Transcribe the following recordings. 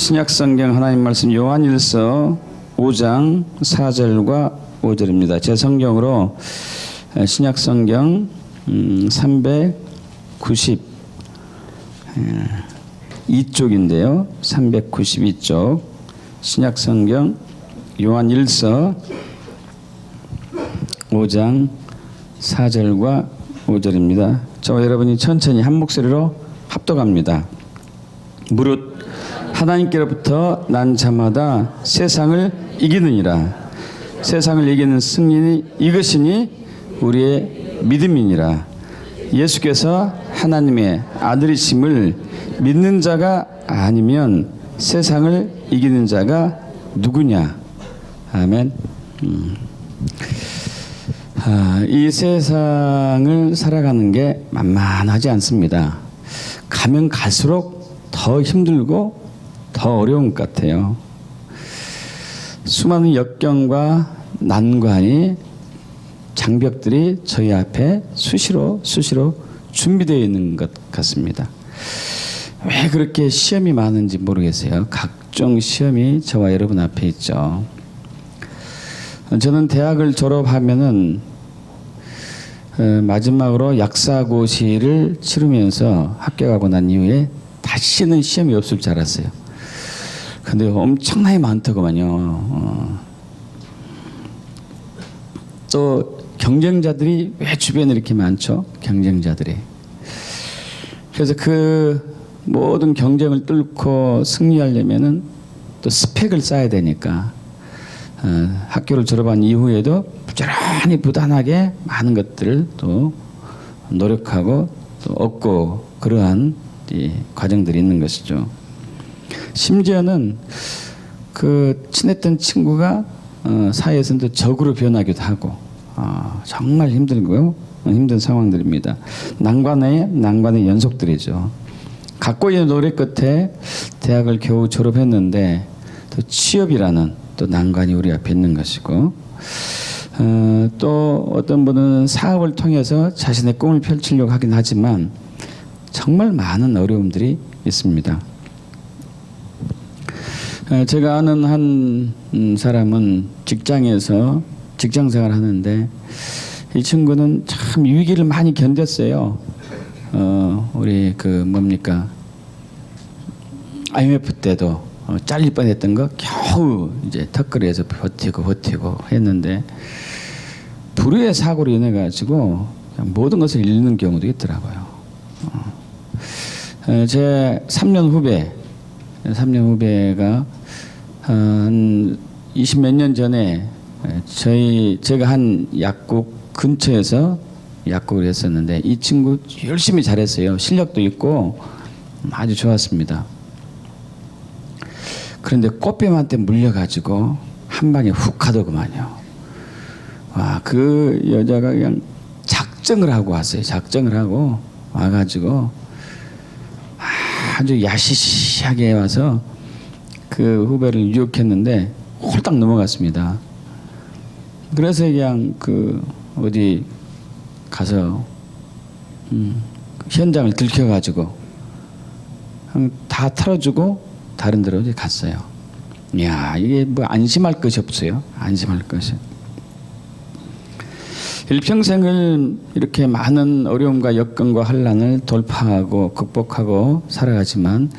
신약성경 하나님 말씀 요한일서 5장 4절과 5절입니다. 제 성경으로 신약성경 392쪽인데요. 392쪽 신약성경 요한일서 5장 4절과 5절입니다. 저와 여러분이 천천히 한 목소리로 합독합니다. 무릇 하나님께로부터 난 자마다 세상을 이기느니라. 세상을 이기는 승리는 이것이니 우리의 믿음이니라. 예수께서 하나님의 아들이심을 믿는 자가 아니면 세상을 이기는 자가 누구냐. 아멘. 이 세상을 살아가는 게 만만하지 않습니다. 가면 갈수록 더 힘들고 더 어려운 것 같아요. 수많은 역경과 난관이 장벽들이 저희 앞에 수시로 준비되어 있는 것 같습니다. 왜 그렇게 시험이 많은지 모르겠어요. 각종 시험이 저와 여러분 앞에 있죠. 저는 대학을 졸업하면은 마지막으로 약사고시를 치르면서 합격하고 난 이후에 다시는 시험이 없을 줄 알았어요. 근데 엄청나게 많더구만요. 또 경쟁자들이 왜 주변에 이렇게 많죠? 경쟁자들이. 그래서 그 모든 경쟁을 뚫고 승리하려면은 또 스펙을 쌓아야 되니까 학교를 졸업한 이후에도 부지런히 부단하게 많은 것들을 또 노력하고 또 얻고 그러한 이 과정들이 있는 것이죠. 심지어는 그 친했던 친구가 사이에서는 또 적으로 변하기도 하고 정말 힘들고요. 힘든 상황들입니다. 난관의 연속들이죠. 각고의 노력 끝에 대학을 겨우 졸업했는데 또 취업이라는 또 난관이 우리 앞에 있는 것이고 또 어떤 분은 사업을 통해서 자신의 꿈을 펼치려고 하긴 하지만 정말 많은 어려움들이 있습니다. 제가 아는 한 사람은 직장에서 직장 생활을 하는데 이 친구는 참 위기를 많이 견뎠어요. 우리 IMF 때도 잘릴 뻔했던 거 겨우 이제 턱걸이에서 버티고 했는데 불의의 사고로 인해 가지고 모든 것을 잃는 경우도 있더라고요. 제 3년 후배가 한 20몇 년 전에 제가 한 약국 근처에서 약국을 했었는데 이 친구 열심히 잘했어요. 실력도 있고 아주 좋았습니다. 그런데 꽃뱀한테 물려가지고 한 방에 훅 하더구만요. 와, 그 여자가 그냥 작정을 하고 왔어요. 작정을 하고 와가지고 아주 야시시하게 와서 그 후배를 유혹했는데 홀딱 넘어갔습니다. 그래서 그냥 어디 가서 현장을 들켜가지고 다 털어주고 다른 데로 이제 갔어요. 이야, 이게 뭐 안심할 것이 없어요. 안심할 것이. 일평생을 이렇게 많은 어려움과 역경과 환난을 돌파하고 극복하고 살아가지만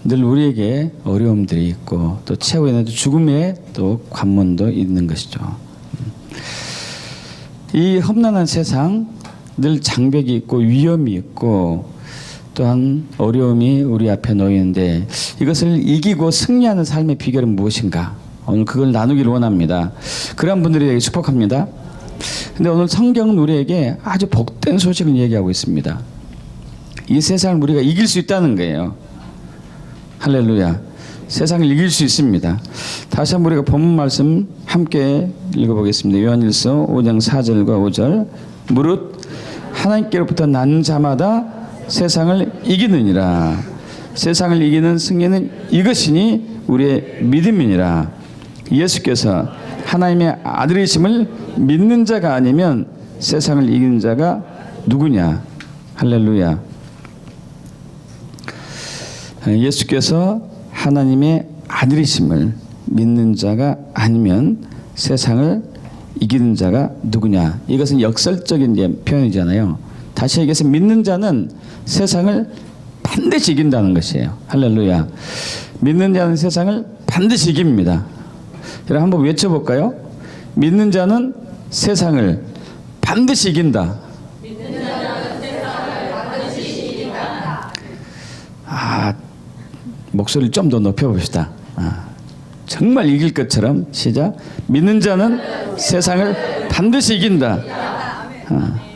늘 우리에게 어려움들이 있고 또 최후에는 죽음의 또 관문도 있는 것이죠. 이 험난한 세상 늘 장벽이 있고 위험이 있고 또한 어려움이 우리 앞에 놓이는데 이것을 이기고 승리하는 삶의 비결은 무엇인가? 오늘 그걸 나누기를 원합니다. 그런 분들에게 축복합니다. 근데 오늘 성경은 우리에게 아주 복된 소식을 얘기하고 있습니다. 이 세상을 우리가 이길 수 있다는 거예요. 할렐루야. 세상을 이길 수 있습니다. 다시 한번 우리가 본문 말씀 함께 읽어보겠습니다. 요한일서 5장 4절과 5절. 무릇 하나님께로부터 난 자마다 세상을 이기느니라. 세상을 이기는 승리는 이것이니 우리의 믿음이니라. 예수께서 하나님의 아들이심을 믿는 자가 아니면 세상을 이기는 자가 누구냐. 할렐루야. 예수께서 하나님의 아들이심을 믿는 자가 아니면 세상을 이기는 자가 누구냐. 이것은 역설적인 이제 표현이잖아요. 다시 얘기해서 믿는 자는 세상을 반드시 이긴다는 것이에요. 할렐루야. 믿는 자는 세상을 반드시 이깁니다. 여러분 한번 외쳐볼까요? 믿는 자는 세상을 반드시 이긴다. 믿는 자는 세상을 반드시 이긴다. 목소리를 좀 더 높여봅시다. 정말 이길 것처럼 시작. 믿는 자는 세상을 반드시 이긴다.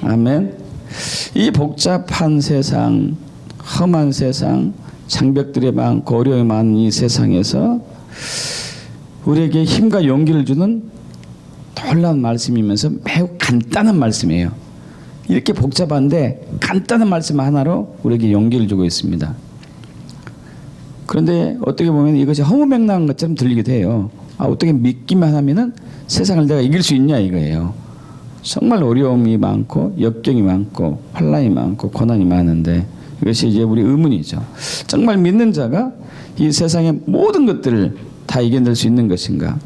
아멘. 이 복잡한 세상, 험한 세상, 장벽들이 많고 어려움이 많은 이 세상에서 우리에게 힘과 용기를 주는 놀라운 말씀이면서 매우 간단한 말씀이에요. 이렇게 복잡한데 간단한 말씀 하나로 우리에게 용기를 주고 있습니다. 그런데 어떻게 보면 이것이 허무맹랑한 것처럼 들리기도 해요. 어떻게 믿기만 하면은 세상을 내가 이길 수 있냐 이거예요. 정말 어려움이 많고 역경이 많고 환난이 많고 고난이 많은데 이것이 이제 우리 의문이죠. 정말 믿는 자가 이 세상의 모든 것들을 다 이겨낼 수 있는 것인가?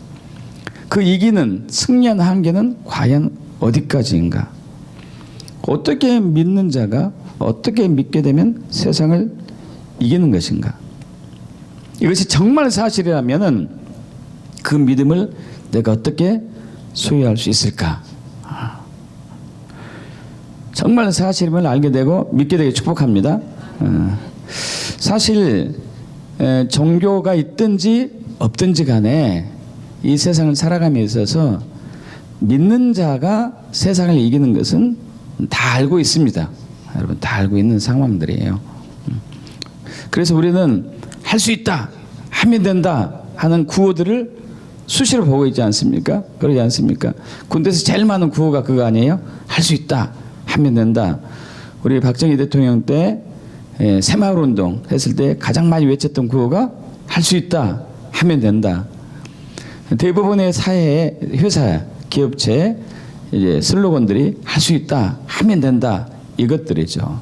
그 이기는 승리하는 한계는 과연 어디까지인가? 어떻게 믿는 자가 어떻게 믿게 되면 세상을 이기는 것인가? 이것이 정말 사실이라면은 그 믿음을 내가 어떻게 소유할 수 있을까? 정말 사실임을 알게 되고 믿게 되게 축복합니다. 사실 종교가 있든지 없든지 간에 이 세상을 살아감에 있어서 믿는 자가 세상을 이기는 것은 다 알고 있습니다. 여러분 다 알고 있는 상황들이에요. 그래서 우리는 할 수 있다, 하면 된다 하는 구호들을 수시로 보고 있지 않습니까? 그러지 않습니까? 군대에서 제일 많은 구호가 그거 아니에요? 할 수 있다, 하면 된다. 우리 박정희 대통령 때 새마을운동 했을 때 가장 많이 외쳤던 구호가 할 수 있다, 하면 된다. 대부분의 사회, 회사, 기업체 이제 슬로건들이 할 수 있다, 하면 된다 이것들이죠.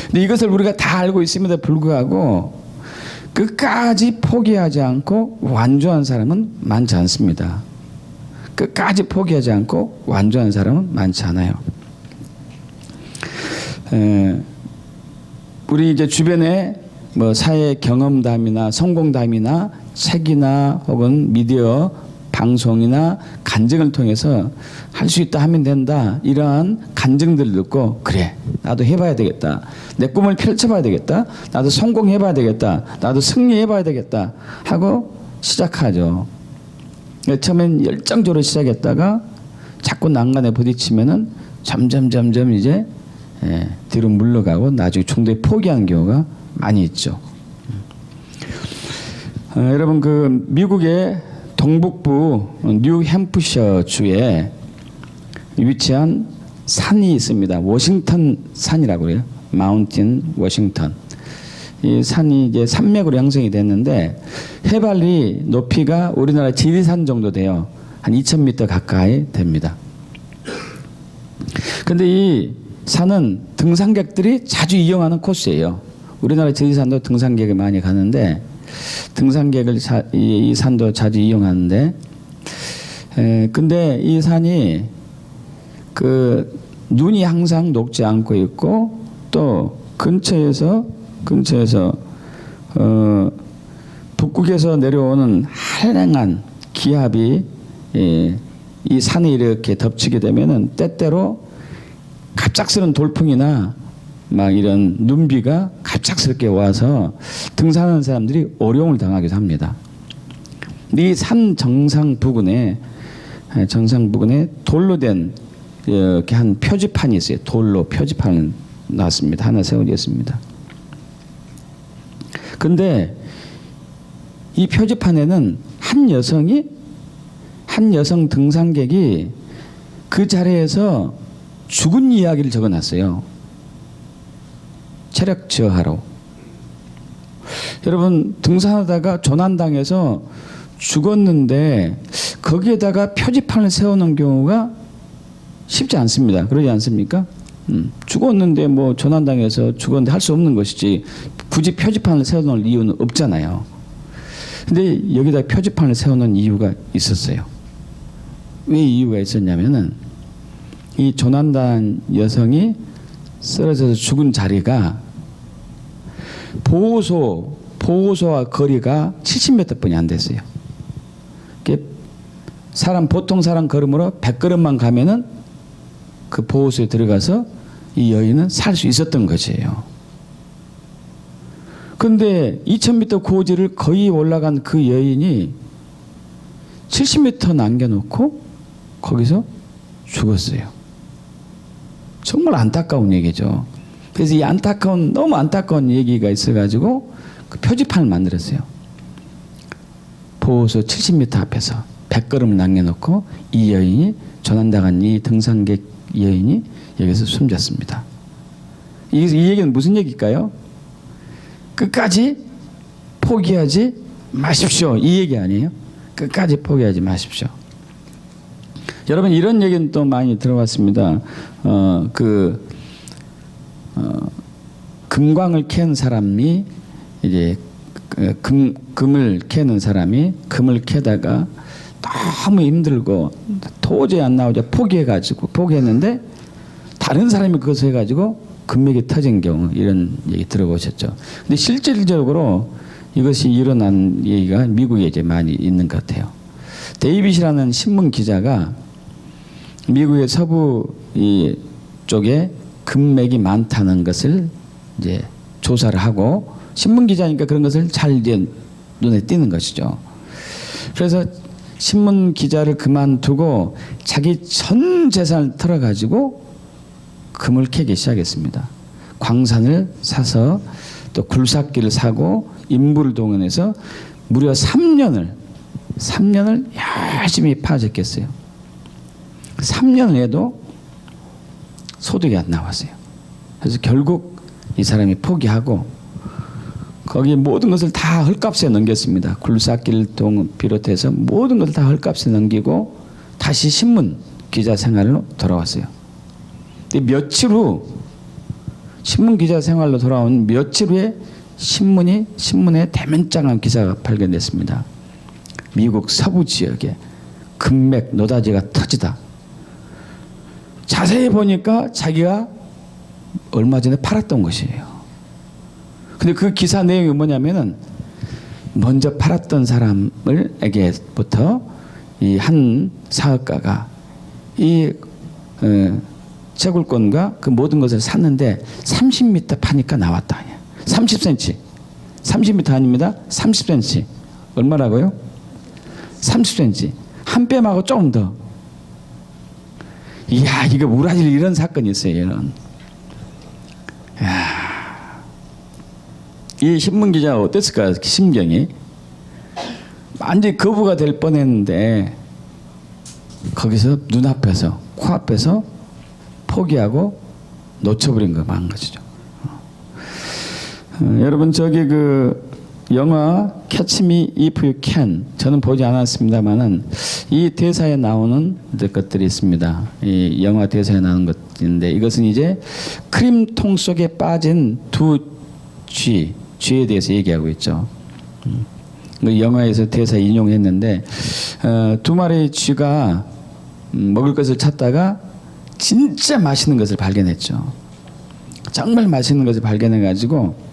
근데 이것을 우리가 다 알고 있음에도 불구하고 끝까지 포기하지 않고 완주한 사람은 많지 않습니다. 끝까지 포기하지 않고 완주한 사람은 많지 않아요. 우리 이제 주변에 뭐 사회 경험담이나 성공담이나 책이나 혹은 미디어 방송이나 간증을 통해서 할 수 있다, 하면 된다 이러한 간증들을 듣고 그래 나도 해봐야 되겠다, 내 꿈을 펼쳐봐야 되겠다, 나도 성공해봐야 되겠다, 나도 승리해봐야 되겠다 하고 시작하죠. 처음엔 열정적으로 시작했다가 자꾸 난간에 부딪히면은 점점 이제 뒤로 물러가고 나중에 중도에 포기하는 경우가 많이 있죠. 여러분 그 미국의 동북부 뉴햄프셔 주에 위치한 산이 있습니다. 워싱턴 산이라고 그래요. 마운틴 워싱턴. 이 산이 이제 산맥으로 형성이 됐는데 해발이 높이가 우리나라 지리산 정도 돼요. 한 2,000m 가까이 됩니다. 근데 이 산은 등산객들이 자주 이용하는 코스예요. 우리나라 지리산도 등산객이 많이 가는데 등산객을 이 산도 자주 이용하는데 근데 이 산이 그 눈이 항상 녹지 않고 있고 또 근처에서 북극에서 내려오는 한랭한 기압이 이 산에 이렇게 덮치게 되면은 때때로 갑작스러운 돌풍이나 막 이런 눈비가 갑작스럽게 와서 등산하는 사람들이 어려움을 당하기도 합니다. 이 산 정상 부근에 돌로 된 이렇게 한 표지판이 있어요. 돌로 표지판을 놨습니다. 하나 세워졌습니다. 근데 이 표지판에는 한 여성 등산객이 그 자리에서 죽은 이야기를 적어놨어요. 체력 저하로. 여러분 등산하다가 조난당해서 죽었는데 거기에다가 표지판을 세우는 경우가 쉽지 않습니다. 그러지 않습니까? 죽었는데 뭐 조난당해서 죽었는데 할 수 없는 것이지 굳이 표지판을 세워놓을 이유는 없잖아요. 근데 여기다 표지판을 세우는 이유가 있었어요. 왜 이유가 있었냐면은 이 조난당한 여성이 쓰러져서 죽은 자리가 보호소와 거리가 70m뿐이 안 됐어요. 보통 사람 걸음으로 100걸음만 가면은 그 보호소에 들어가서 이 여인은 살 수 있었던 것이에요. 그런데 2000m 고지를 거의 올라간 그 여인이 70m 남겨놓고 거기서 죽었어요. 정말 안타까운 얘기죠. 그래서 이 너무 안타까운 얘기가 있어가지고 그 표지판을 만들었어요. 보호소 70m 앞에서 100걸음을 남겨놓고 이 여인이, 조난당한 이 등산객 여인이 여기서 숨졌습니다. 이 얘기는 무슨 얘기일까요? 끝까지 포기하지 마십시오. 이 얘기 아니에요? 끝까지 포기하지 마십시오. 여러분, 이런 얘기는 또 많이 들어봤습니다. 금광을 캐는 사람이 이제 금을 캐는 사람이 금을 캐다가 너무 힘들고 도저히 안 나오자 포기했는데 다른 사람이 그것을 해가지고 금맥이 터진 경우, 이런 얘기 들어보셨죠. 근데 실질적으로 이것이 일어난 얘기가 미국에 이제 많이 있는 것 같아요. 데이빗이라는 신문 기자가 미국의 서부 쪽에 금맥이 많다는 것을 이제 조사를 하고, 신문 기자니까 그런 것을 잘 이제 눈에 띄는 것이죠. 그래서 신문 기자를 그만두고 자기 전 재산을 털어가지고 금을 캐기 시작했습니다. 광산을 사서 또 굴삭기를 사고 인부를 동원해서 무려 3년을 열심히 파졌겠어요. 3년을 해도 소득이 안 나왔어요. 그래서 결국 이 사람이 포기하고 거기 모든 것을 다 헐값에 넘겼습니다. 굴삭기를 비롯해서 모든 것을 다 헐값에 넘기고 다시 신문 기자 생활로 돌아왔어요. 근데 며칠 후, 신문 기자 생활로 돌아온 며칠 후에 신문에 대문짝한 기사가 발견됐습니다. 미국 서부 지역에 금맥 노다지가 터지다. 자세히 보니까 자기가 얼마 전에 팔았던 것이에요. 근데 그 기사 내용이 뭐냐면은 먼저 팔았던 사람에게부터 이 한 사업가가 이 채굴권과 그 모든 것을 샀는데 30m 파니까 나왔다. 30cm. 30m 아닙니다. 30cm. 얼마라고요? 30cm. 한 뼘하고 조금 더. 이야, 이거 우라질 이런 사건이 있어요. 이런. 이야. 이 신문 기자가 어땠을까요? 심경이. 완전히 거부가 될 뻔했는데 거기서 눈앞에서, 코앞에서 포기하고 놓쳐버린 거 만 것이죠. 여러분, 저기 그 영화 Catch Me If You Can, 저는 보지 않았습니다만은 이 대사에 나오는 것들이 있습니다. 이 영화 대사에 나오는 것인데, 이것은 이제 크림통 속에 빠진 두 쥐에 대해서 얘기하고 있죠. 그 영화에서 대사 인용했는데, 두 마리의 쥐가 먹을 것을 찾다가 진짜 맛있는 것을 발견했죠. 정말 맛있는 것을 발견해가지고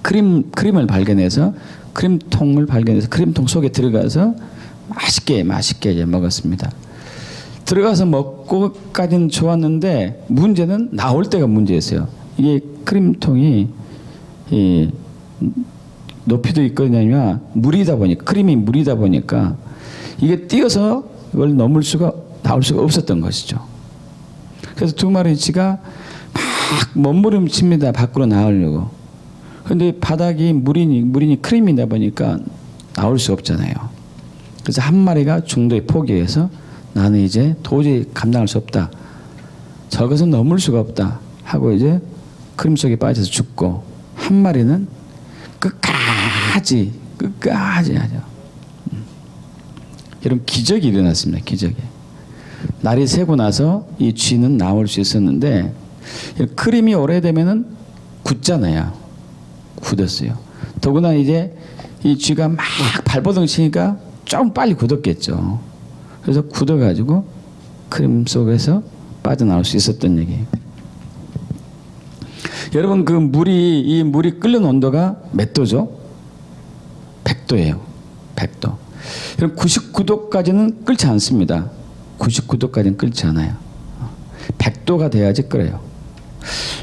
크림을 발견해서 크림통을 발견해서 크림통 속에 들어가서 맛있게 이제 먹었습니다. 들어가서 먹고까지는 좋았는데 문제는 나올 때가 문제였어요. 이게 크림통이 높이도 있거든요. 물이다 보니까, 크림이 물이다 보니까 이게 띄어서 이걸 나올 수가 없었던 것이죠. 그래서 두 마리 쥐가 막 몸부림칩니다. 밖으로 나오려고. 그런데 바닥이 물이니 크림이다 보니까 나올 수 없잖아요. 그래서 한 마리가 중도에 포기해서 나는 이제 도저히 감당할 수 없다. 저것은 넘을 수가 없다 하고 이제 크림 속에 빠져서 죽고, 한 마리는 끝까지 하죠. 이런 기적이 일어났습니다. 기적이. 날이 새고 나서 이 쥐는 나올 수 있었는데, 크림이 오래되면은 굳잖아요. 굳었어요. 더구나 이제 이 쥐가 막 발버둥 치니까 좀 빨리 굳었겠죠. 그래서 굳어가지고 크림 속에서 빠져나올 수 있었던 얘기예요. 여러분 이 물이 끓는 온도가 몇 도죠? 100도예요. 100도. 그럼 99도까지는 끓지 않습니다. 99도까지는 끓지 않아요. 100도가 돼야지 끓어요.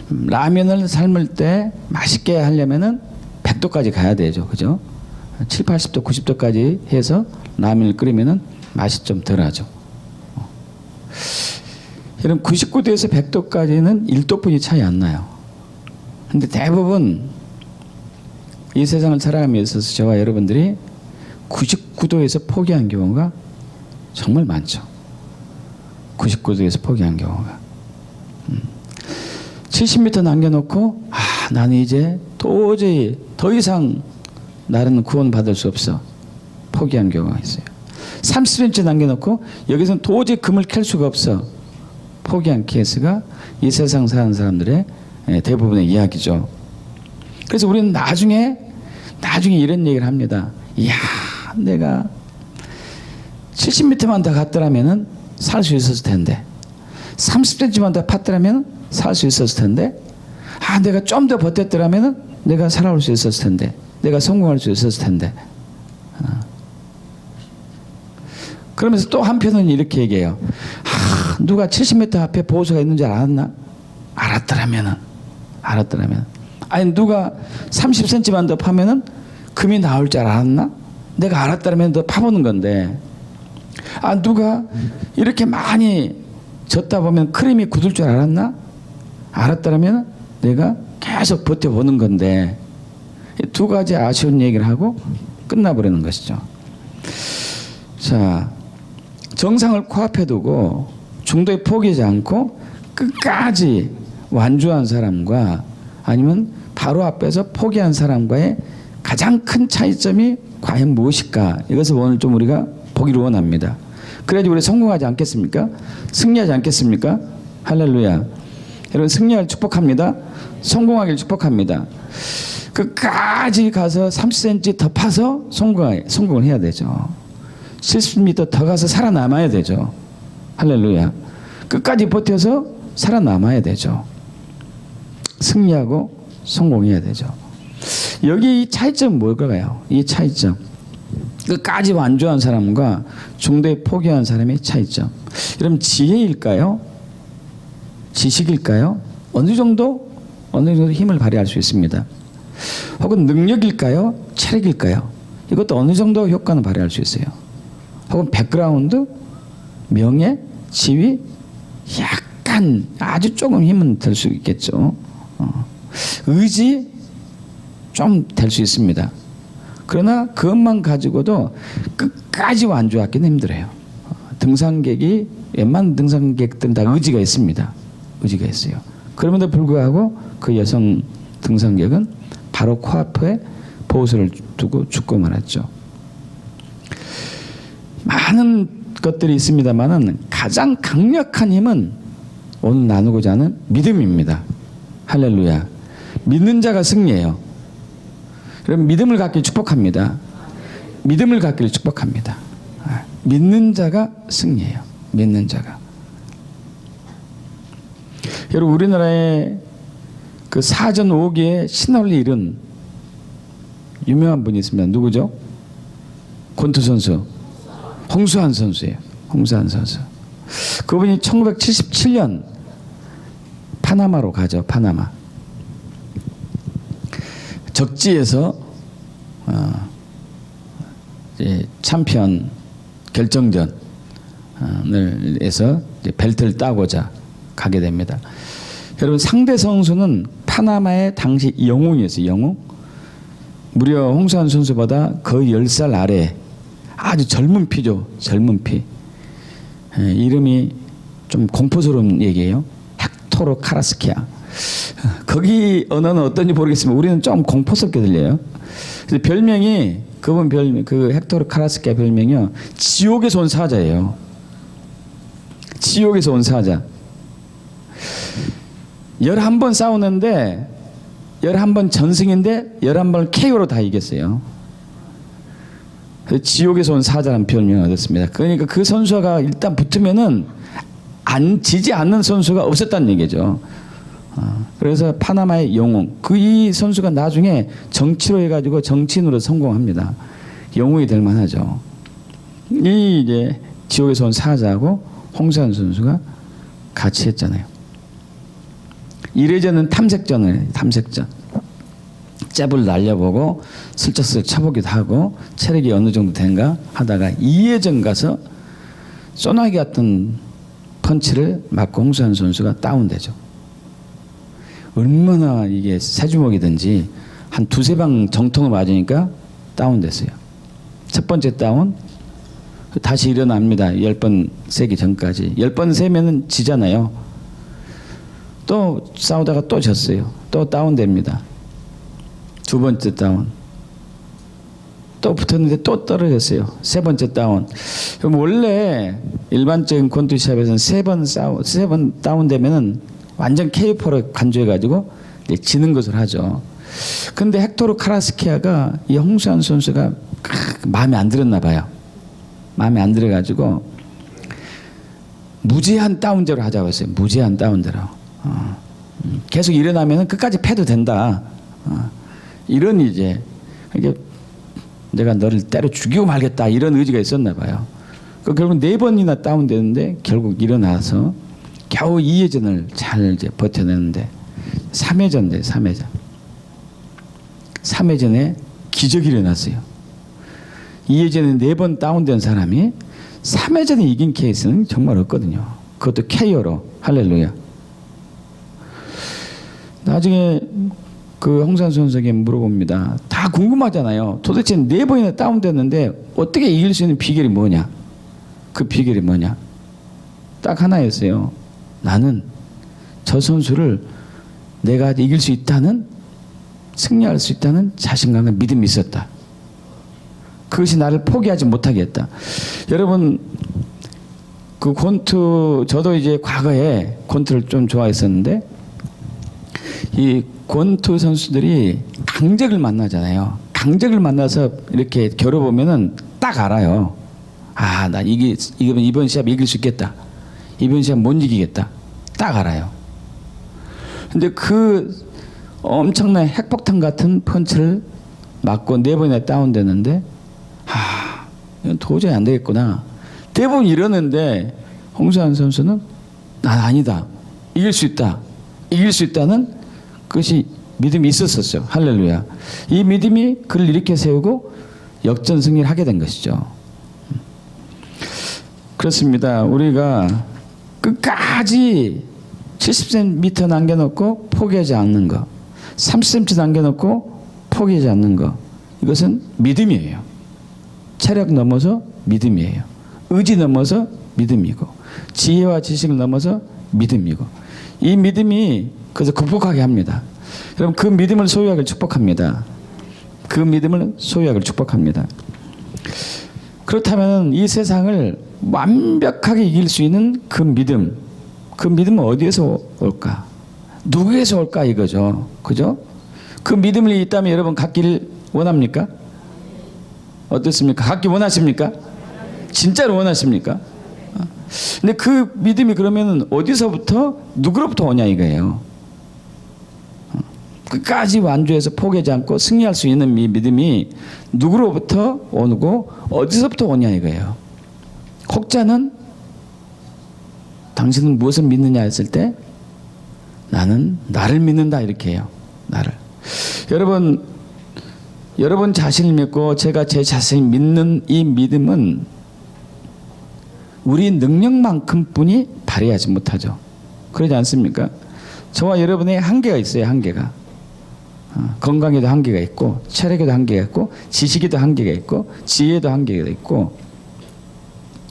라면을 삶을 때 맛있게 하려면은 100도까지 가야 되죠. 그죠? 7, 80도, 90도까지 해서 라면을 끓이면은 맛이 좀 덜하죠. 이런 99도에서 100도까지는 1도뿐이 차이 안 나요. 근데 대부분 이 세상을 살아가면서 있어서 저와 여러분들이 99도에서 포기한 경우가 정말 많죠. 99도에서 포기한 경우가. 70m 남겨놓고 나는 이제 도저히 더 이상 나는 구원받을 수 없어. 포기한 경우가 있어요. 30cm 남겨놓고 여기서는 도저히 금을 캘 수가 없어. 포기한 케이스가 이 세상 사는 사람들의 대부분의 이야기죠. 그래서 우리는 나중에 이런 얘기를 합니다. 이야, 내가 70m만 더 갔더라면은 살 수 있었을 텐데, 30cm만 더 팠더라면 살 수 있었을 텐데, 내가 좀 더 버텼더라면은 내가 살아올 수 있었을 텐데, 내가 성공할 수 있었을 텐데. 그러면서 또 한편은 이렇게 얘기해요. 누가 70m 앞에 보호소가 있는 줄 알았나? 알았더라면. 아니 누가 30cm만 더 파면은 금이 나올 줄 알았나? 내가 알았더라면 더 파보는 건데. 누가 이렇게 많이 젓다 보면 크림이 굳을 줄 알았나? 알았더라면 내가 계속 버텨보는 건데. 두 가지 아쉬운 얘기를 하고 끝나버리는 것이죠. 자, 정상을 코앞에 두고 중도에 포기하지 않고 끝까지 완주한 사람과 아니면 바로 앞에서 포기한 사람과의 가장 큰 차이점이 과연 무엇일까? 이것을 오늘 좀 우리가 보기를 원합니다. 그래야지 우리 성공하지 않겠습니까? 승리하지 않겠습니까? 할렐루야. 여러분 승리할 축복합니다. 성공하길 축복합니다. 끝까지 가서 30cm 더 파서 성공을 해야 되죠. 70m 더 가서 살아남아야 되죠. 할렐루야. 끝까지 버텨서 살아남아야 되죠. 승리하고 성공해야 되죠. 여기 이 차이점은 뭘까요? 이 차이점. 끝까지 완주한 사람과 중도에 포기한 사람의 차이점. 여러분 지혜일까요? 지식일까요? 어느 정도 힘을 발휘할 수 있습니다. 혹은 능력일까요? 체력일까요? 이것도 어느 정도 효과는 발휘할 수 있어요. 혹은 백그라운드, 명예, 지위, 약간 아주 조금 힘은 될 수 있겠죠. 의지 좀 될 수 있습니다. 그러나 그것만 가지고도 끝까지 완주하기는 힘들어요. 등산객이 웬만한 등산객들은 다 의지가 있습니다. 의지가 있어요. 그럼에도 불구하고 그 여성 등산객은 바로 코앞에 보호소를 두고 죽고 말았죠. 많은 것들이 있습니다만은 가장 강력한 힘은 오늘 나누고자 하는 믿음입니다. 할렐루야. 믿는 자가 승리해요. 그럼 믿음을 갖기를 축복합니다. 믿음을 갖기를 축복합니다. 믿는 자가 승리해요. 믿는 자가. 여러분 우리나라에 그 사전 5기의 신화를 이룬 유명한 분이 있습니다. 누구죠? 권투 선수 홍수환 선수예요. 홍수환 선수. 그분이 1977년 파나마로 가죠. 파나마. 적지에서 챔피언 결정전을 해서 벨트를 따고자 가게 됩니다. 여러분 상대 선수는 파나마의 당시 영웅이었어요. 영웅. 무려 홍수환 선수보다 거의 10살 아래 아주 젊은 피죠. 젊은 피. 이름이 좀 공포스러운 얘기예요. 헥토르 카라스키아. 거기 언어는 어떤지 모르겠지만 우리는 좀 공포스럽게 들려요. 그래서 별명이 그분 별명 그 헥토르 카라스키아 별명이요. 지옥에서 온 사자예요. 지옥에서 온 사자. 11번 싸우는데 11번 전승인데 11번을 KO로 다 이겼어요. 지옥에서 온 사자라는 별명을 얻었습니다. 그러니까 그 선수가 일단 붙으면은 안 지지 않는 선수가 없었다는 얘기죠. 그래서 파나마의 영웅. 이 선수가 나중에 정치로 해가지고 정치인으로 성공합니다. 영웅이 될 만하죠. 이제 지옥에서 온 사자하고 홍수환 선수가 같이 했잖아요. 1회전은 탐색전을 탐색전. 잽을 날려보고 슬쩍슬쩍 쳐보기도 하고 체력이 어느 정도 된가 하다가 2회전 가서 소나기 같은 펀치를 맞고 홍수환 선수가 다운되죠. 얼마나 이게 새주먹이든지 한 두세 방 정통을 맞으니까 다운됐어요. 첫 번째 다운 다시 일어납니다. 10번 세기 전까지. 10번 세면은 지잖아요. 또 싸우다가 또 졌어요. 또 다운됩니다. 두 번째 다운. 또 붙었는데 또 떨어졌어요. 세 번째 다운. 그럼 원래 일반적인 권투시합에서는 세 번 다운되면은 완전 KO로 간주해가지고 지는 것을 하죠. 근데 헥토르 카라스키아가 이 홍수환 선수가 마음에 안 들었나 봐요. 마음에 안 들어가지고 무제한 다운제로 하자고 했어요. 무제한 다운제로. 계속 일어나면 끝까지 패도 된다. 이런 이제 이게 내가 너를 때려 죽이고 말겠다 이런 의지가 있었나 봐요. 결국 4번이나 다운되는데 결국 일어나서 겨우 2회전을 잘 이제 버텨내는데 3회전 돼 3회전. 3회전에 기적이 일어났어요. 2회전에 4번 다운된 사람이 3회전에 이긴 케이스는 정말 없거든요. 그것도 KO로. 할렐루야. 나중에 그 홍수환 선수에게 물어봅니다. 다 궁금하잖아요. 도대체 4번이나 다운됐는데 어떻게 이길 수 있는 비결이 뭐냐? 그 비결이 뭐냐? 딱 하나였어요. 나는 저 선수를 내가 이길 수 있다는, 승리할 수 있다는 자신감과 믿음이 있었다. 그것이 나를 포기하지 못하게 했다. 여러분, 그 권투, 저도 이제 과거에 권투를 좀 좋아했었는데, 이 권투 선수들이 강적을 만나잖아요. 강적을 만나서 이렇게 겨뤄보면은 딱 알아요. 아, 나 이번 시합 이길 수 있겠다. 이번 시합 못 이기겠다. 딱 알아요. 근데 그 엄청난 핵폭탄 같은 펀치를 맞고 4번이나 다운되는데, 이건 도저히 안 되겠구나. 대부분 이러는데 홍수환 선수는 난 아니다. 이길 수 있다. 이길 수 있다는 그것이 믿음이 있었었죠. 할렐루야. 이 믿음이 그를 일으켜 세우고 역전 승리를 하게 된 것이죠. 그렇습니다. 우리가 끝까지 70cm 남겨놓고 포기하지 않는 것, 30cm 남겨놓고 포기하지 않는 것, 이것은 믿음이에요. 체력 넘어서 믿음이에요. 의지 넘어서 믿음이고, 지혜와 지식을 넘어서 믿음이고, 이 믿음이 그래서 극복하게 합니다. 여러분, 그 믿음을 소유하기를 축복합니다. 그 믿음을 소유하기를 축복합니다. 그렇다면 이 세상을 완벽하게 이길 수 있는 그 믿음은 어디에서 올까? 누구에서 올까 이거죠. 그죠? 그 믿음이 있다면 여러분 갖기를 원합니까? 어떻습니까? 갖기 원하십니까? 진짜로 원하십니까? 근데 그 믿음이 그러면 어디서부터 누구로부터 오냐 이거예요. 끝까지 완주해서 포기하지 않고 승리할 수 있는 이 믿음이 누구로부터 오고 어디서부터 오냐 이거예요. 혹자는 당신은 무엇을 믿느냐 했을 때 나는 나를 믿는다 이렇게 해요. 나를. 여러분 자신을 믿고 제가 제 자신을 믿는 이 믿음은 우리 능력만큼 뿐이 발휘하지 못하죠. 그러지 않습니까? 저와 여러분의 한계가 있어요. 한계가. 건강에도 한계가 있고, 체력에도 한계가 있고, 지식에도 한계가 있고, 지혜에도 한계가 있고,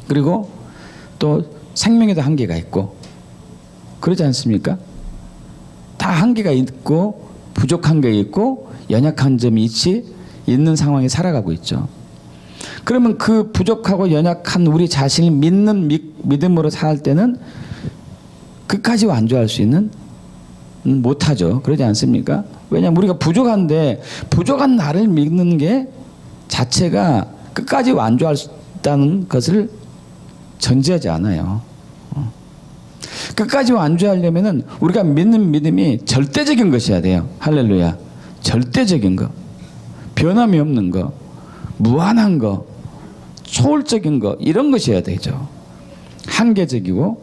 그리고 또 생명에도 한계가 있고, 그러지 않습니까? 다 한계가 있고 부족한 게 있고 연약한 점이 있는 상황에 살아가고 있죠. 그러면 그 부족하고 연약한 우리 자신을 믿는 믿음으로 살 때는 끝까지 완주할 수 있는 못하죠. 그러지 않습니까? 왜냐하면 우리가 부족한데 부족한 나를 믿는 게 자체가 끝까지 완주할 수 있다는 것을 전제하지 않아요. 끝까지 완주하려면은 우리가 믿는 믿음이 절대적인 것이어야 돼요. 할렐루야. 절대적인 거, 변함이 없는 거, 무한한 거, 초월적인 거, 이런 것이어야 되죠. 한계적이고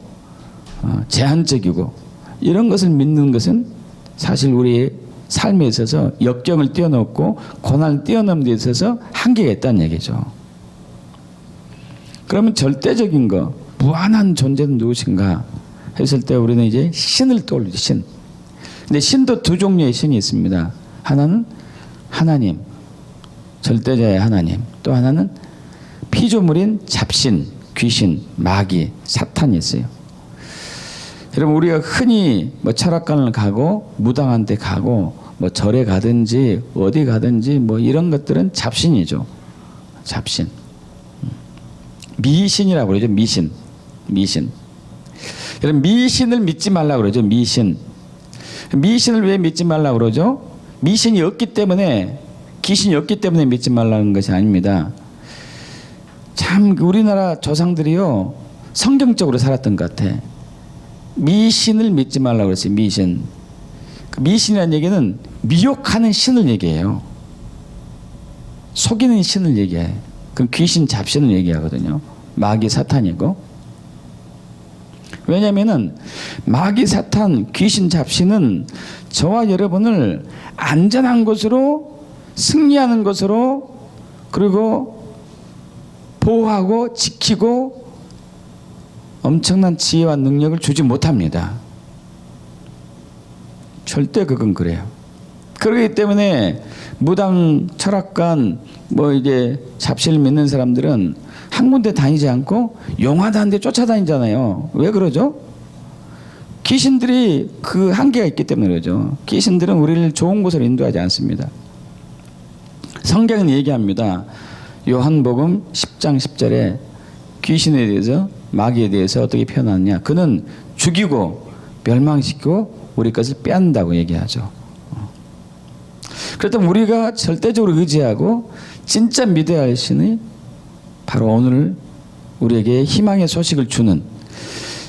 제한적이고 이런 것을 믿는 것은 사실 우리의 삶에 있어서 역경을 뛰어넘고 고난을 뛰어넘는 데 있어서 한계가 있다는 얘기죠. 그러면 절대적인 거, 무한한 존재는 누구신가 했을 때 우리는 이제 신을 떠올리죠. 신. 근데 신도 두 종류의 신이 있습니다. 하나는 하나님, 절대자의 하나님. 또 하나는 피조물인 잡신, 귀신, 마귀, 사탄이 있어요. 여러분, 우리가 흔히 뭐 철학관을 가고 무당한 데 가고 뭐 절에 가든지 어디 가든지 뭐 이런 것들은 잡신이죠. 잡신. 미신이라고 그러죠. 미신. 미신. 여러분, 미신을 믿지 말라고 그러죠. 미신. 미신을 왜 믿지 말라고 그러죠? 미신이 없기 때문에, 귀신이 없기 때문에 믿지 말라는 것이 아닙니다. 참 우리나라 조상들이요, 성경적으로 살았던 것 같아. 미신을 믿지 말라고 그랬어요. 미신. 그 미신이라는 얘기는 미혹하는 신을 얘기해요. 속이는 신을 얘기해. 그럼 귀신, 잡신을 얘기하거든요. 마귀, 사탄이고. 왜냐하면은 마귀, 사탄, 귀신, 잡신은 저와 여러분을 안전한 곳으로, 승리하는 것으로, 그리고 보호하고 지키고 엄청난 지혜와 능력을 주지 못합니다. 절대 그건 그래요. 그렇기 때문에 무당, 철학관, 뭐 이제 잡신을 믿는 사람들은 한 군데 다니지 않고 용하다는 데 쫓아다니잖아요. 왜 그러죠? 귀신들이 그 한계가 있기 때문에 그러죠. 귀신들은 우리를 좋은 곳으로 인도하지 않습니다. 성경은 얘기합니다. 요한복음 10장 10절에 귀신에 대해서, 마귀에 대해서 어떻게 표현하느냐. 그는 죽이고 멸망시키고 우리 것을 빼앗는다고 얘기하죠. 그렇다면 우리가 절대적으로 의지하고 진짜 믿어야 할 신이 바로 오늘 우리에게 희망의 소식을 주는,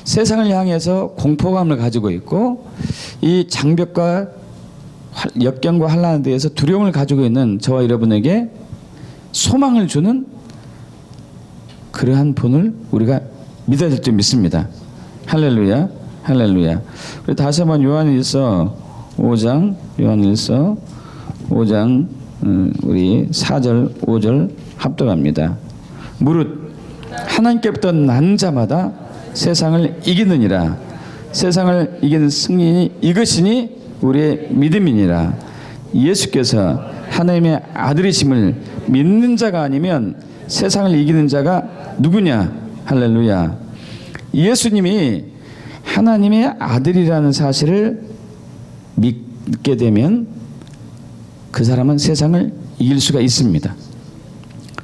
세상을 향해서 공포감을 가지고 있고 이 장벽과 역경과 환난에 대해서 두려움을 가지고 있는 저와 여러분에게 소망을 주는 그러한 분을 우리가 믿어야 될 줄 믿습니다. 할렐루야, 할렐루야. 우리 다시 한번 요한일서 5장, 요한일서 5장 우리 4절 5절 합독합니다. 무릇 하나님께부터 난 자마다 세상을 이기느니라. 세상을 이기는 승리니 이것이니 우리의 믿음이니라. 예수께서 하나님의 아들이심을 믿는 자가 아니면 세상을 이기는 자가 누구냐? 할렐루야. 예수님이 하나님의 아들이라는 사실을 믿게 되면 그 사람은 세상을 이길 수가 있습니다.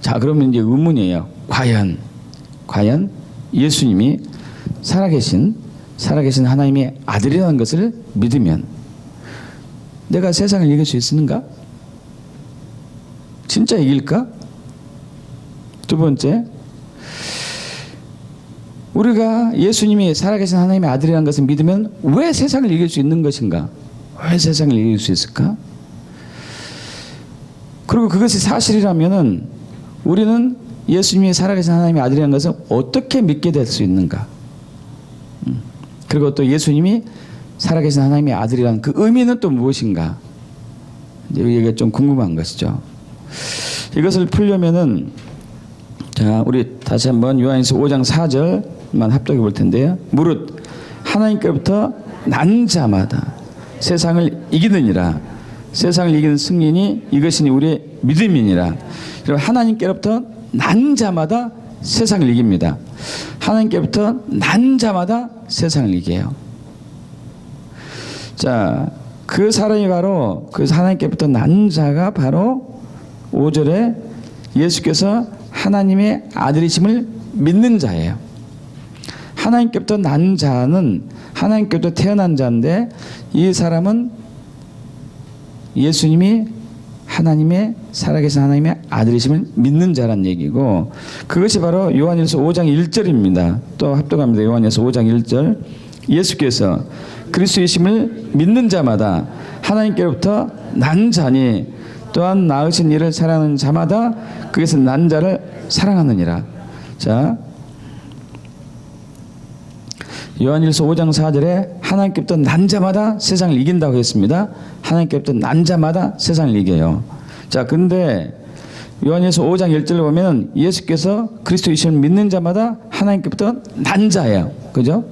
자, 그러면 이제 의문이에요. 과연 예수님이 살아계신 하나님의 아들이라는 것을 믿으면 내가 세상을 이길 수 있는가? 진짜 이길까? 두 번째, 우리가 예수님이 살아계신 하나님의 아들이라는 것을 믿으면 왜 세상을 이길 수 있는 것인가? 왜 세상을 이길 수 있을까? 그리고 그것이 사실이라면은 우리는 예수님이 살아계신 하나님의 아들이라는 것을 어떻게 믿게 될 수 있는가? 그리고 또 예수님이 살아계신 하나님의 아들이라는 그 의미는 또 무엇인가? 이게 좀 궁금한 것이죠. 이것을 풀려면은, 자, 우리 다시 한번 요한일서 5장 4절만 합독해 볼 텐데요. 무릇 하나님께로부터 난 자마다 세상을 이기느니라. 세상을 이기는 승리니 이것이니 우리의 믿음이니라. 그리고 하나님께로부터 난 자마다 세상을 이깁니다. 하나님께로부터 난 자마다 세상을 이겨요. 자, 그 사람이 바로, 그 하나님께로부터 난 자가 바로 5절에 예수께서 하나님의 아들이심을 믿는 자예요. 하나님께로부터 난 자는 하나님께로부터 태어난 자인데 이 사람은 예수님이 하나님의 살아계신 하나님의 아들이심을 믿는 자란 얘기고, 그것이 바로 요한일서 5장 1절입니다. 또 합독합니다. 요한일서 5장 1절. 예수께서 그리스도이심을 믿는 자마다 하나님께로부터 난 자니 또한 낳으신 이를 사랑하는 자마다 그에서 난 자를 사랑하느니라. 자, 요한일서 5장 4절에 하나님께로부터 난 자마다 세상을 이긴다고 했습니다. 하나님께로부터 난 자마다 세상을 이겨요. 자, 근데 요한일서 5장 1절을 보면 예수께서 그리스도이심을 믿는 자마다 하나님께로부터 난 자예요. 그죠?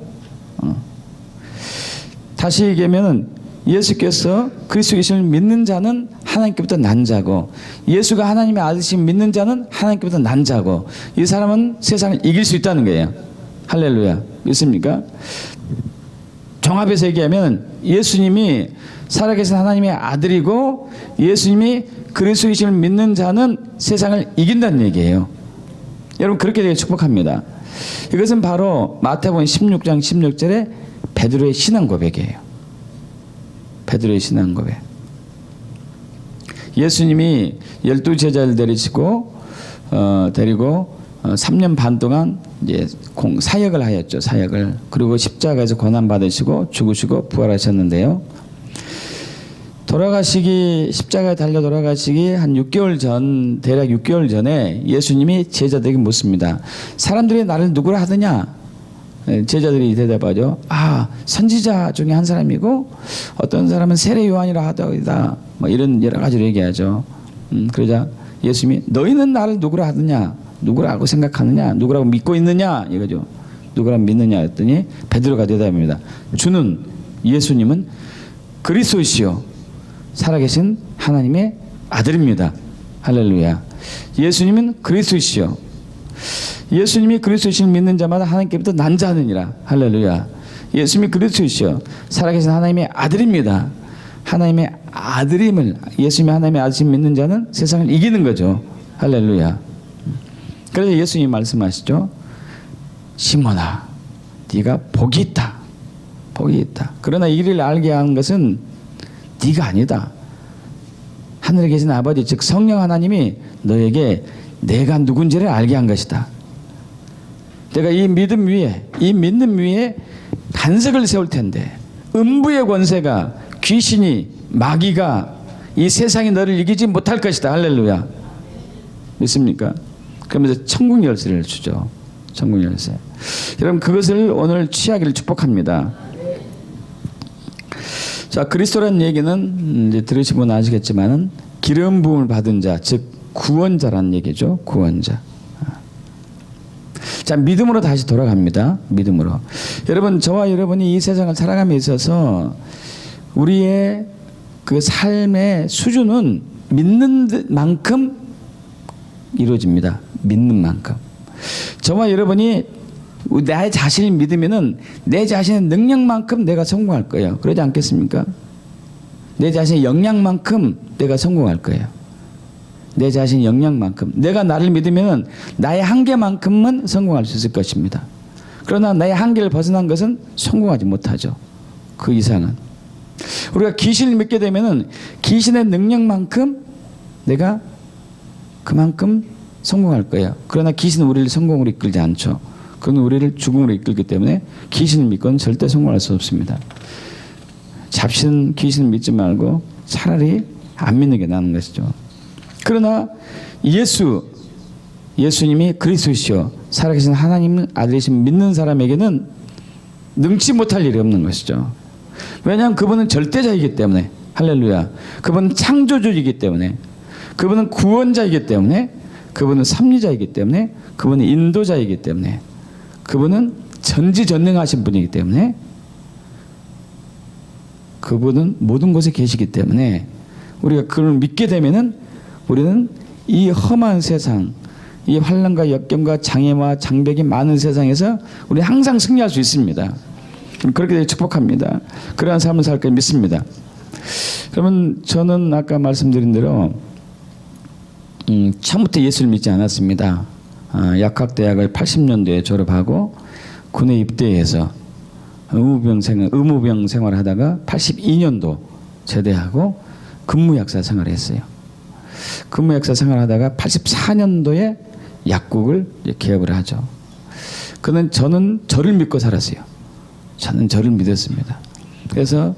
다시 얘기하면 예수께서 그리스도이심을 믿는 자는 하나님께로부터 난 자고, 예수가 하나님의 아들이심을 믿는 자는 하나님께로부터 난 자고, 이 사람은 세상을 이길 수 있다는 거예요. 할렐루야. 믿습니까? 종합해서 얘기하면 예수님이 살아계신 하나님의 아들이고, 예수님이 그리스도이심을 믿는 자는 세상을 이긴다는 얘기예요. 여러분, 그렇게 되게 축복합니다. 이것은 바로 마태복음 16장 16절에 베드로의 신앙 고백이에요. 베드로의 신앙 고백. 예수님이 12제자를 데리고 3년 반 동안 이제 사역을 하였죠. 사역을. 그리고 십자가에서 고난 받으시고 죽으시고 부활하셨는데요. 십자가에 달려 돌아가시기 한 6개월 전, 대략 6개월 전에 예수님이 제자들에게 묻습니다. 사람들이 나를 누구라 하느냐? 제자들이 대답하죠. 선지자 중에 한 사람이고, 어떤 사람은 세례 요한이라 하더이다. 뭐 이런 여러 가지로 얘기하죠. 그러자 예수님이 너희는 나를 누구라 하느냐? 누구라고 생각하느냐? 누구라고 믿고 있느냐? 이거죠. 누구라고 믿느냐 했더니 베드로가 대답합니다. 주는, 예수님은 그리스도시요 살아계신 하나님의 아들입니다. 할렐루야. 예수님은 그리스도시요. 예수님이 그리스도이심을 믿는 자마다 하나님께로부터 난 자느니라. 할렐루야. 예수님이 그리스도이시요 살아계신 하나님의 아들입니다. 하나님의 아들임을, 예수님이 하나님의 아들이심을 믿는 자는 세상을 이기는 거죠. 할렐루야. 그래서 예수님이 말씀하시죠. 시몬아, 네가 복이 있다. 복이 있다. 그러나 이 일을 알게 하는 것은 네가 아니다. 하늘에 계신 아버지, 즉 성령 하나님이 너에게 내가 누군지를 알게 한 것이다. 내가 이 믿음 위에, 이 믿는 위에 반석을 세울 텐데, 음부의 권세가, 귀신이, 마귀가 이 세상이 너를 이기지 못할 것이다. 할렐루야. 믿습니까? 그러면서 천국 열쇠를 주죠. 천국 열쇠. 여러분, 그것을 오늘 취하기를 축복합니다. 자, 그리스도라는 얘기는 이제 들으신 분은 아시겠지만은 기름 부음을 받은 자, 즉 구원자라는 얘기죠. 구원자. 자, 믿음으로 다시 돌아갑니다. 믿음으로. 여러분, 저와 여러분이 이 세상을 살아감에 있어서 우리의 그 삶의 수준은 믿는 만큼 이루어집니다. 믿는 만큼. 저와 여러분이 내 자신을 믿으면은 내 자신의 능력만큼 내가 성공할 거예요. 그러지 않겠습니까? 내 자신의 역량만큼 내가 성공할 거예요. 내 자신의 역량만큼. 내가 나를 믿으면은 나의 한계만큼은 성공할 수 있을 것입니다. 그러나 나의 한계를 벗어난 것은 성공하지 못하죠. 그 이상은. 우리가 귀신을 믿게 되면은 귀신의 능력만큼 내가 그만큼 성공할 거예요. 그러나 귀신은 우리를 성공으로 이끌지 않죠. 그건 우리를 죽음으로 이끌기 때문에 귀신을 믿고는 절대 성공할 수 없습니다. 잡신 귀신을 믿지 말고 차라리 안 믿는 게 나은 것이죠. 그러나 예수님이 그리스도시요 살아계신 하나님 아들이신 믿는 사람에게는 능치 못할 일이 없는 것이죠. 왜냐하면 그분은 절대자이기 때문에. 할렐루야. 그분은 창조주이기 때문에, 그분은 구원자이기 때문에, 그분은 섭리자이기 때문에, 그분은 인도자이기 때문에, 그분은 전지전능하신 분이기 때문에, 그분은 모든 곳에 계시기 때문에 우리가 그걸 믿게 되면은 우리는 이 험한 세상, 이 환난과 역경과 장애와 장벽이 많은 세상에서 우리 항상 승리할 수 있습니다. 그렇게 축복합니다. 그러한 삶을 살 걸 믿습니다. 그러면 저는 아까 말씀드린 대로 처음부터 예수를 믿지 않았습니다. 약학대학을 80년도에 졸업하고 군에 입대해서 의무병 생활을 하다가 82년도 제대하고 근무약사 생활을 했어요. 근무약사 생활하다가 84년도에 약국을 개업을 하죠. 저는 저를 믿고 살았어요. 저는 저를 믿었습니다. 그래서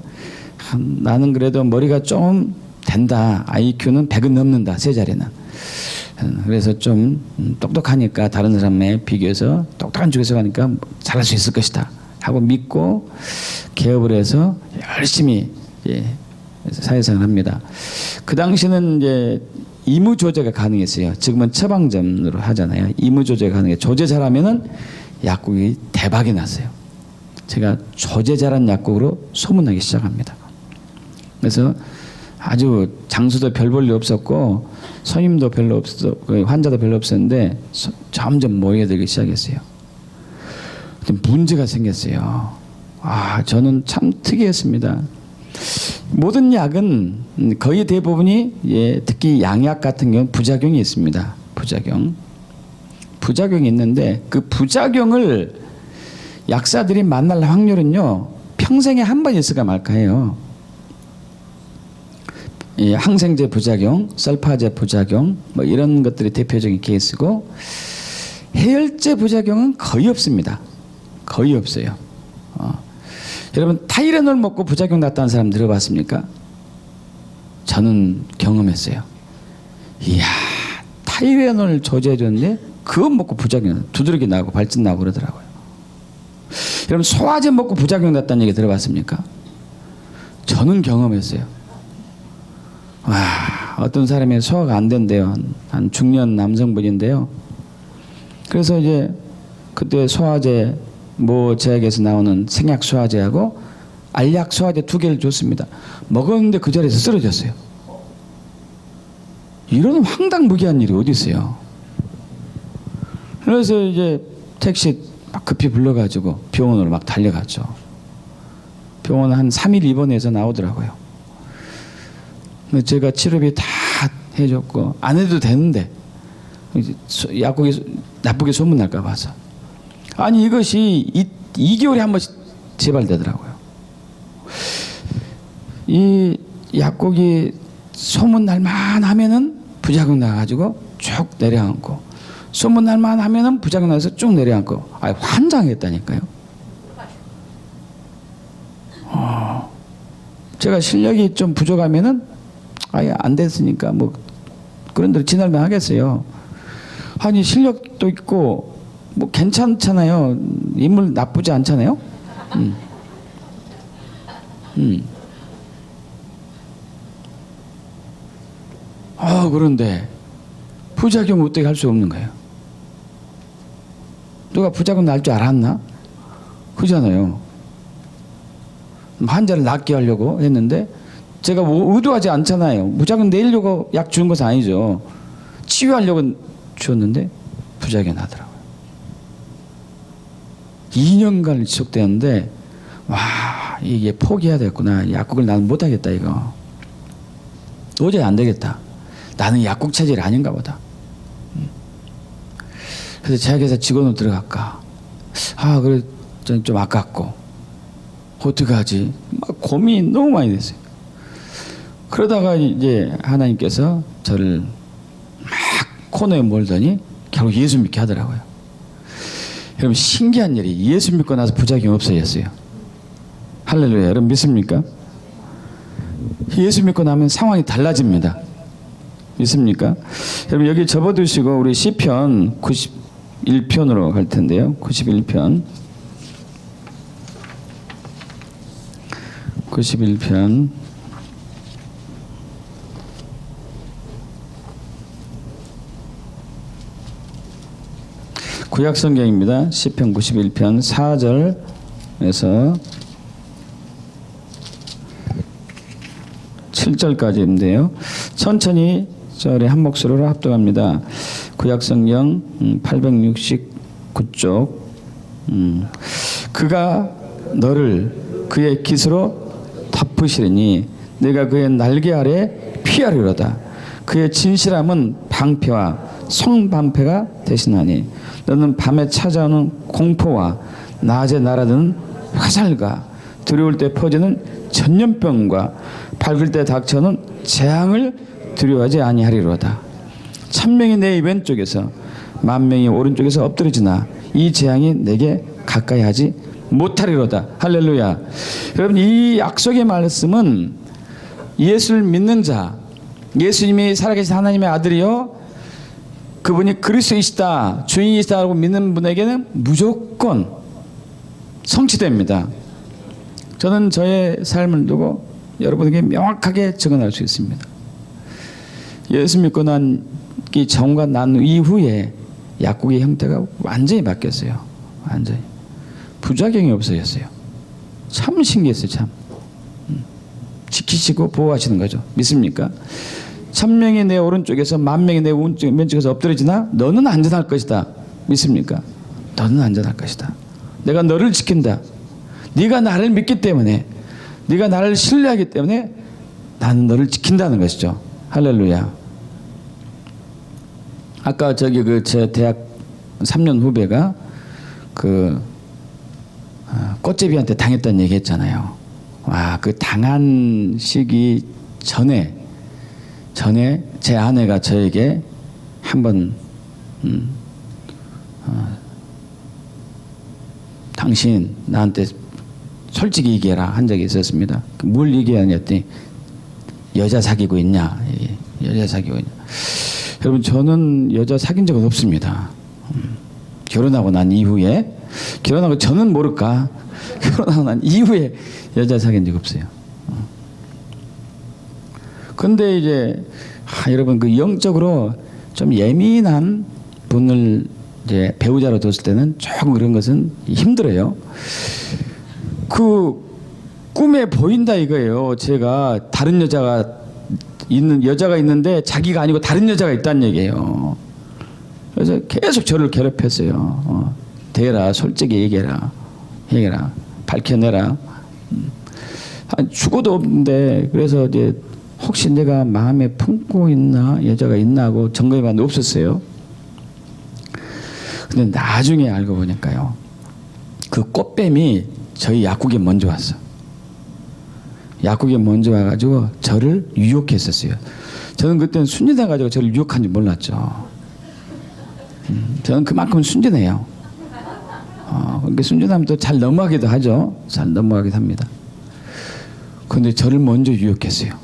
나는 그래도 머리가 좀 된다. IQ는 100은 넘는다. 세 자리는. 그래서 좀 똑똑하니까 다른 사람에 비교해서 똑똑한 쪽에서 가니까 잘할 수 있을 것이다 하고 믿고 개업을 해서 열심히 사회생활을 합니다. 그 당시는 이제 임무 조제가 가능했어요. 지금은 처방전으로 하잖아요. 임무 조제가 가능해. 조제 잘하면은 약국이 대박이 났어요. 제가 조제 잘한 약국으로 소문나기 시작합니다. 그래서 아주 장수도 별 볼 일 없었고 손님도 별로 없었고 환자도 별로 없었는데 점점 모여들기 시작했어요. 문제가 생겼어요. 저는 참 특이했습니다. 모든 약은 거의 대부분이 특히 양약 같은 경우는 부작용이 있습니다. 부작용이 있는데 그 부작용을 약사들이 만날 확률은요 평생에 한 번 있을까 말까 해요. 항생제 부작용, 설파제 부작용 뭐 이런 것들이 대표적인 케이스고 해열제 부작용은 거의 없습니다. 거의 없어요. 여러분 타이레놀 먹고 부작용 났다는 사람 들어봤습니까? 저는 경험했어요. 이야 타이레놀 조제해줬는데 그거 먹고 부작용 두드러기 나고 발진 나고 그러더라고요. 여러분 소화제 먹고 부작용 났다는 얘기 들어봤습니까? 저는 경험했어요. 어떤 사람이 소화가 안 된대요. 한 중년 남성분인데요. 그래서 이제 그때 소화제 모 제약에서 나오는 생약 소화제하고 알약 소화제 2개를 줬습니다. 먹었는데 그 자리에서 쓰러졌어요. 이런 황당무계한 일이 어디 있어요. 그래서 이제 택시 막 급히 불러가지고 병원으로 막 달려갔죠. 병원 한 3일 입원해서 나오더라고요. 제가 치료비 다 해줬고 안 해도 되는데 약국이 나쁘게 소문날까 봐서 아니 이것이 2개월에 한 번씩 재발되더라고요. 이 약국이 소문날만 하면은 부작용 나가지고 쭉 내려앉고 소문날만 하면은 부작용 나서 쭉 내려앉고 환장했다니까요. 제가 실력이 좀 부족하면은 아예 안 됐으니까 뭐 그런 대로 지날만 하겠어요. 아니 실력도 있고 뭐 괜찮잖아요. 인물 나쁘지 않잖아요. 그런데 부작용 어떻게 할 수 없는 거예요. 누가 부작용 날 줄 알았나? 그잖아요. 환자를 낫게 하려고 했는데 제가 의도하지 않잖아요. 부작용 내려고 약 주는 것은 아니죠. 치유하려고 줬는데 부작용이 나더라고요. 2년간 지속되는데 이게 포기해야 되겠구나. 약국을 나는 못하겠다 이거. 도저히 안 되겠다. 나는 약국 체질이 아닌가 보다. 그래서 제약회사 직원으로 들어갈까. 그래 좀 아깝고 어떡하지? 막 고민이 너무 많이 됐어요. 그러다가 이제 하나님께서 저를 막 코너에 몰더니 결국 예수 믿게 하더라고요. 여러분 신기한 일이 예수 믿고 나서 부작용이 없어졌어요. 할렐루야. 여러분 믿습니까? 예수 믿고 나면 상황이 달라집니다. 믿습니까? 여러분 여기 접어두시고 우리 시편 91편으로 갈 텐데요. 91편. 구약성경입니다. 시편 91편 4절에서 7절까지인데요. 천천히 절에 한 목소리로 합독합니다. 구약성경 869쪽. 그가 너를 그의 깃으로 덮으시리니 내가 그의 날개 아래 피하리로다. 그의 진실함은 방패와 성방패가 대신하니 너는 밤에 찾아오는 공포와 낮에 날아드는 화살과 두려울 때 퍼지는 전염병과 밝을 때 닥쳐오는 재앙을 두려워하지 아니하리로다. 1000명이 내 왼쪽에서 10,000명이 오른쪽에서 엎드러지나 이 재앙이 내게 가까이 하지 못하리로다. 할렐루야. 여러분, 이 약속의 말씀은 예수를 믿는 자, 예수님이 살아계신 하나님의 아들이요 그분이 그리스도이시다, 주인이시다라고 믿는 분에게는 무조건 성취됩니다. 저는 저의 삶을 두고 여러분에게 명확하게 증언할 수 있습니다. 예수 믿고 난 이 정과 난 이후에 약국의 형태가 완전히 바뀌었어요. 완전히 부작용이 없어졌어요. 참 신기했어요. 참 지키시고 보호하시는 거죠. 믿습니까? 1000명이 내 오른쪽에서 10,000명이 내 왼쪽에서 엎드러지나 너는 안전할 것이다. 믿습니까? 너는 안전할 것이다. 내가 너를 지킨다. 네가 나를 믿기 때문에, 네가 나를 신뢰하기 때문에 나는 너를 지킨다는 것이죠. 할렐루야. 아까 저기 제 대학 3년 후배가 꽃제비한테 당했다는 얘기 했잖아요. 와, 그 당한 시기 전에 제 아내가 저에게 한번 당신 나한테 솔직히 얘기해라 한 적이 있었습니다. 뭘 얘기하냐 했더니 여자 사귀고 있냐. 여자 사귀고 있냐. 여러분, 저는 여자 사귄 적은 없습니다. 결혼하고 난 이후에, 결혼하고 저는 모를까, 결혼하고 난 이후에 여자 사귄 적 없어요. 근데 이제 여러분, 그 영적으로 좀 예민한 분을 이제 배우자로 뒀을 때는 조금 그런 것은 힘들어요. 그 꿈에 보인다 이거예요. 제가 다른 여자가 있는데 자기가 아니고 다른 여자가 있다는 얘기예요. 그래서 계속 저를 괴롭혔어요. 대라, 솔직히 얘기해라, 밝혀내라. 죽어도 없는데, 그래서 이제 혹시 내가 마음에 품고 있나, 여자가 있나 하고 점검해봤는데 없었어요. 근데 나중에 알고 보니까요, 그 꽃뱀이 저희 약국에 먼저 왔어. 약국에 먼저 와가지고 저를 유혹했었어요. 저는 그때는 순진해가지고 저를 유혹한 줄 몰랐죠. 저는 그만큼 순진해요. 그러니까 순진하면 또 잘 넘어가기도 하죠. 잘 넘어가기도 합니다. 근데 저를 먼저 유혹했어요.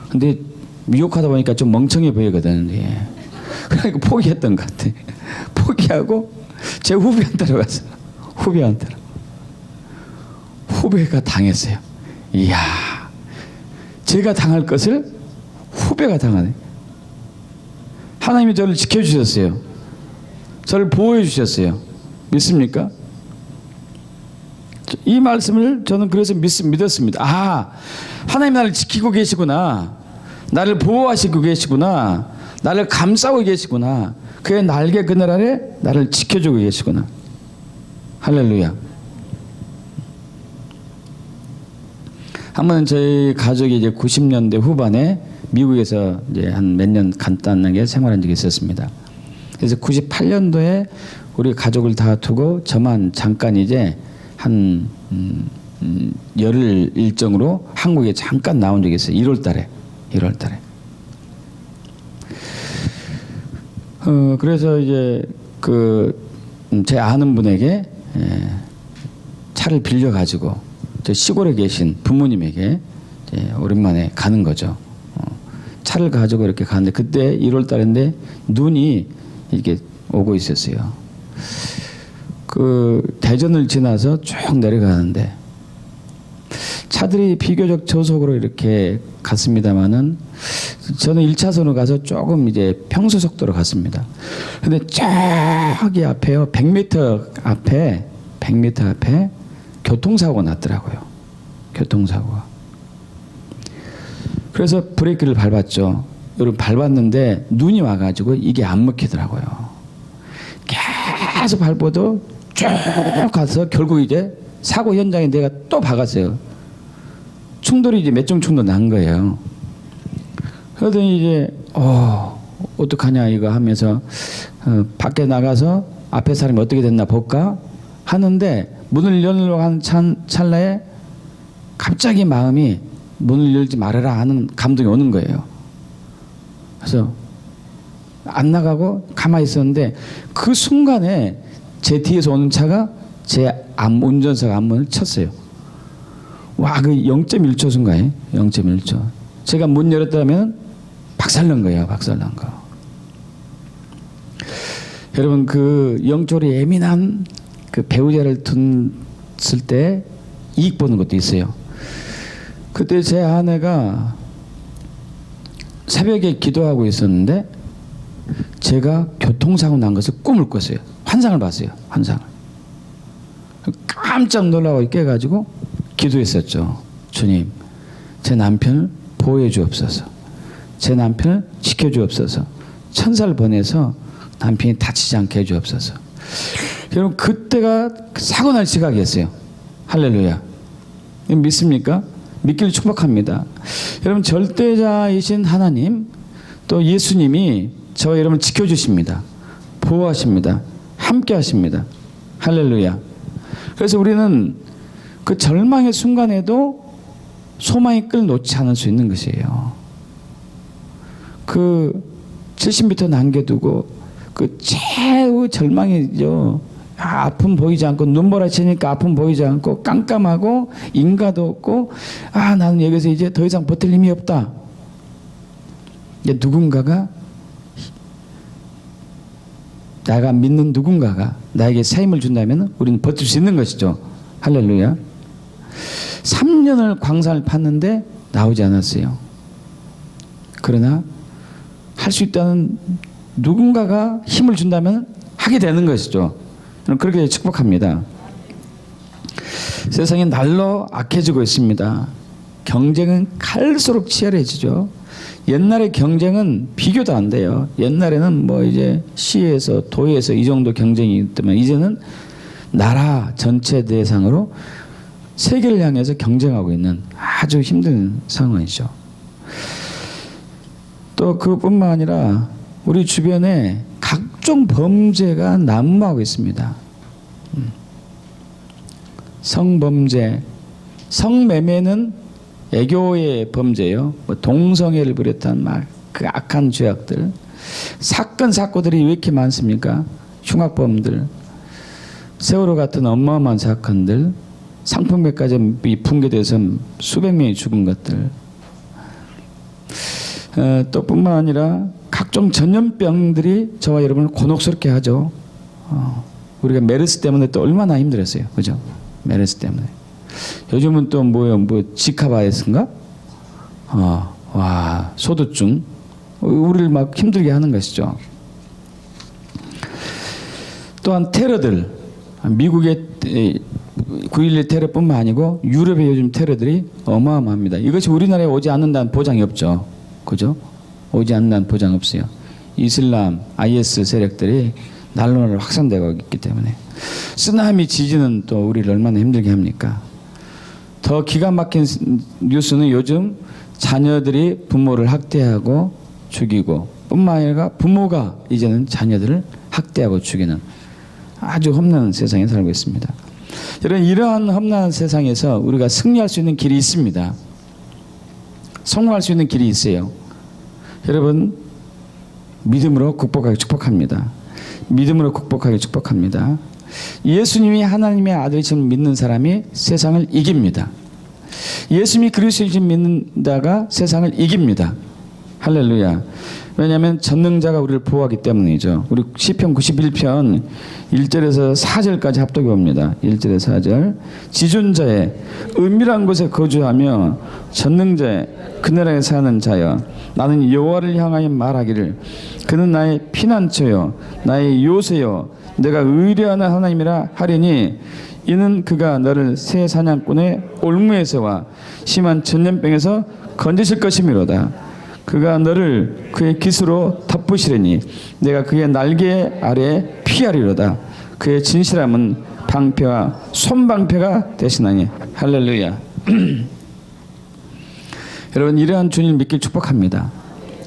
근데 유혹하다 보니까 좀 멍청해 보이거든. 예. 그러니까 포기했던 것 같아. 포기하고 제 후배한테로 갔어요. 후배한테로. 후배가 당했어요. 이야, 제가 당할 것을 후배가 당하네. 하나님이 저를 지켜주셨어요. 저를 보호해 주셨어요. 믿습니까? 이 말씀을 저는 그래서 믿었습니다. 아, 하나님 나를 지키고 계시구나. 나를 보호하시고 계시구나. 나를 감싸고 계시구나. 그의 날개 그늘 아래 나를 지켜주고 계시구나. 할렐루야. 한번 저희 가족이 이제 90년대 후반에 미국에서 이제 한 몇 년 간단하게 생활한 적이 있었습니다. 그래서 98년도에 우리 가족을 다 두고 저만 잠깐 이제 한 열흘 일정으로 한국에 잠깐 나온 적이 있어요. 1월 달에. 그래서 이제 제 아는 분에게 차를 빌려 가지고 저 시골에 계신 부모님에게 오랜만에 가는 거죠. 차를 가지고 이렇게 가는데 그때 1월 달인데 눈이 이렇게 오고 있었어요. 그 대전을 지나서 쭉 내려가는데 차들이 비교적 저속으로 이렇게 갔습니다만은 저는 1차선으로 가서 조금 이제 평소 속도로 갔습니다. 근데 저기 앞에요. 100m 앞에 교통사고가 났더라고요. 교통사고가. 그래서 브레이크를 밟았죠. 여러분 밟았는데 눈이 와가지고 이게 안 먹히더라고요. 계속 밟아도 쭉 가서 결국 이제 사고 현장에 내가 또 박았어요. 충돌이 이제 몇 종 충돌 난 거예요. 그러더니 이제 어떡하냐 이거 하면서 밖에 나가서 앞에 사람이 어떻게 됐나 볼까 하는데 문을 열려고 하는 찰나에 갑자기 마음이 문을 열지 말아라 하는 감동이 오는 거예요. 그래서 안 나가고 가만히 있었는데 그 순간에 제 뒤에서 오는 차가 제 운전석 앞문을 쳤어요. 와, 그 0.1초 순간에 0.1초. 제가 문 열었다면 박살난 거예요. 박살난 거. 여러분, 그 영적으로 예민한 그 배우자를 뒀을 때 이익 보는 것도 있어요. 그때 제 아내가 새벽에 기도하고 있었는데 제가 교통사고 난 것을 꿈을 꿨어요. 환상을 봤어요. 환상을. 깜짝 놀라고 깨가지고 기도했었죠. 주님, 제 남편을 보호해 주옵소서. 제 남편을 지켜 주옵소서. 천사를 보내서 남편이 다치지 않게 해 주옵소서. 여러분, 그때가 사고 날 시각이었어요. 할렐루야. 믿습니까? 믿기를 축복합니다. 여러분, 절대자이신 하나님, 또 예수님이 저와 여러분을 지켜주십니다. 보호하십니다. 함께 하십니다. 할렐루야. 그래서 우리는 그 절망의 순간에도 소망의 끈을 놓지 않을 수 있는 것이에요. 그 70m 남겨두고 그 최후 절망이죠. 아픔 보이지 않고 눈보라치니까 아픔 보이지 않고 깜깜하고 인가도 없고 나는 여기서 이제 더 이상 버틸 힘이 없다. 이제 누군가가 내가 믿는 누군가가 나에게 새 힘을 준다면 우리는 버틸 수 있는 것이죠. 할렐루야. 3년을 광산을 팠는데 나오지 않았어요. 그러나 할 수 있다는 누군가가 힘을 준다면 하게 되는 것이죠. 그렇게 축복합니다. 세상이 날로 악해지고 있습니다. 경쟁은 갈수록 치열해지죠. 옛날의 경쟁은 비교도 안 돼요. 옛날에는 뭐 이제 시에서 도에서 이 정도 경쟁이기 때문에 이제는 나라 전체 대상으로 세계를 향해서 경쟁하고 있는 아주 힘든 상황이죠. 또 그뿐만 아니라 우리 주변에 각종 범죄가 난무하고 있습니다. 성범죄, 성매매는 애교의 범죄요. 뭐 동성애를 부렸다는 막 그 악한 죄악들, 사건들이 왜 이렇게 많습니까? 흉악범들, 세월호 같은 어마어마한 사건들, 상품백화점이 붕괴돼서 수백 명이 죽은 것들, 또 뿐만 아니라 각종 전염병들이 저와 여러분을 곤혹스럽게 하죠. 우리가 메르스 때문에 또 얼마나 힘들었어요. 그죠? 메르스 때문에. 요즘은 또 뭐요? 뭐 지카바이러스인가? 와, 소두증. 우리를 막 힘들게 하는 것이죠. 또한 테러들. 미국의 9.11 테러뿐만 아니고 유럽의 요즘 테러들이 어마어마합니다. 이것이 우리나라에 오지 않는다는 보장이 없죠. 그죠? 오지 않는다는 보장 없어요. 이슬람, IS 세력들이 날로 확산되고 있기 때문에. 쓰나미 지진은 또 우리를 얼마나 힘들게 합니까? 더 기가 막힌 뉴스는 요즘 자녀들이 부모를 학대하고 죽이고 뿐만 아니라 부모가 이제는 자녀들을 학대하고 죽이는 아주 험난한 세상에 살고 있습니다. 여러분, 이러한 험난한 세상에서 우리가 승리할 수 있는 길이 있습니다. 성공할 수 있는 길이 있어요. 여러분, 믿음으로 극복하기 축복합니다. 믿음으로 극복하기 축복합니다. 예수님이 하나님의 아들이심을 믿는 사람이 세상을 이깁니다. 예수님이 그리스도이심을 믿는다가 세상을 이깁니다. 할렐루야. 왜냐하면 전능자가 우리를 보호하기 때문이죠. 우리 시편 91편 1절에서 4절까지 합독해 봅니다. 1절에서 4절. 지존자의 은밀한 곳에 거주하며 전능자의 그늘에 사는 자여, 나는 여호와를 향하여 말하기를 그는 나의 피난처요 나의 요새요 내가 의뢰하는 하나님이라 하리니, 이는 그가 너를 새 사냥꾼의 올무에서와 심한 전염병에서 건지실 것이미로다. 그가 너를 그의 깃으로 덮으시리니 내가 그의 날개 아래 피하리로다. 그의 진실함은 방패와 손방패가 되시나니. 할렐루야. 여러분, 이러한 주님을 믿길 축복합니다.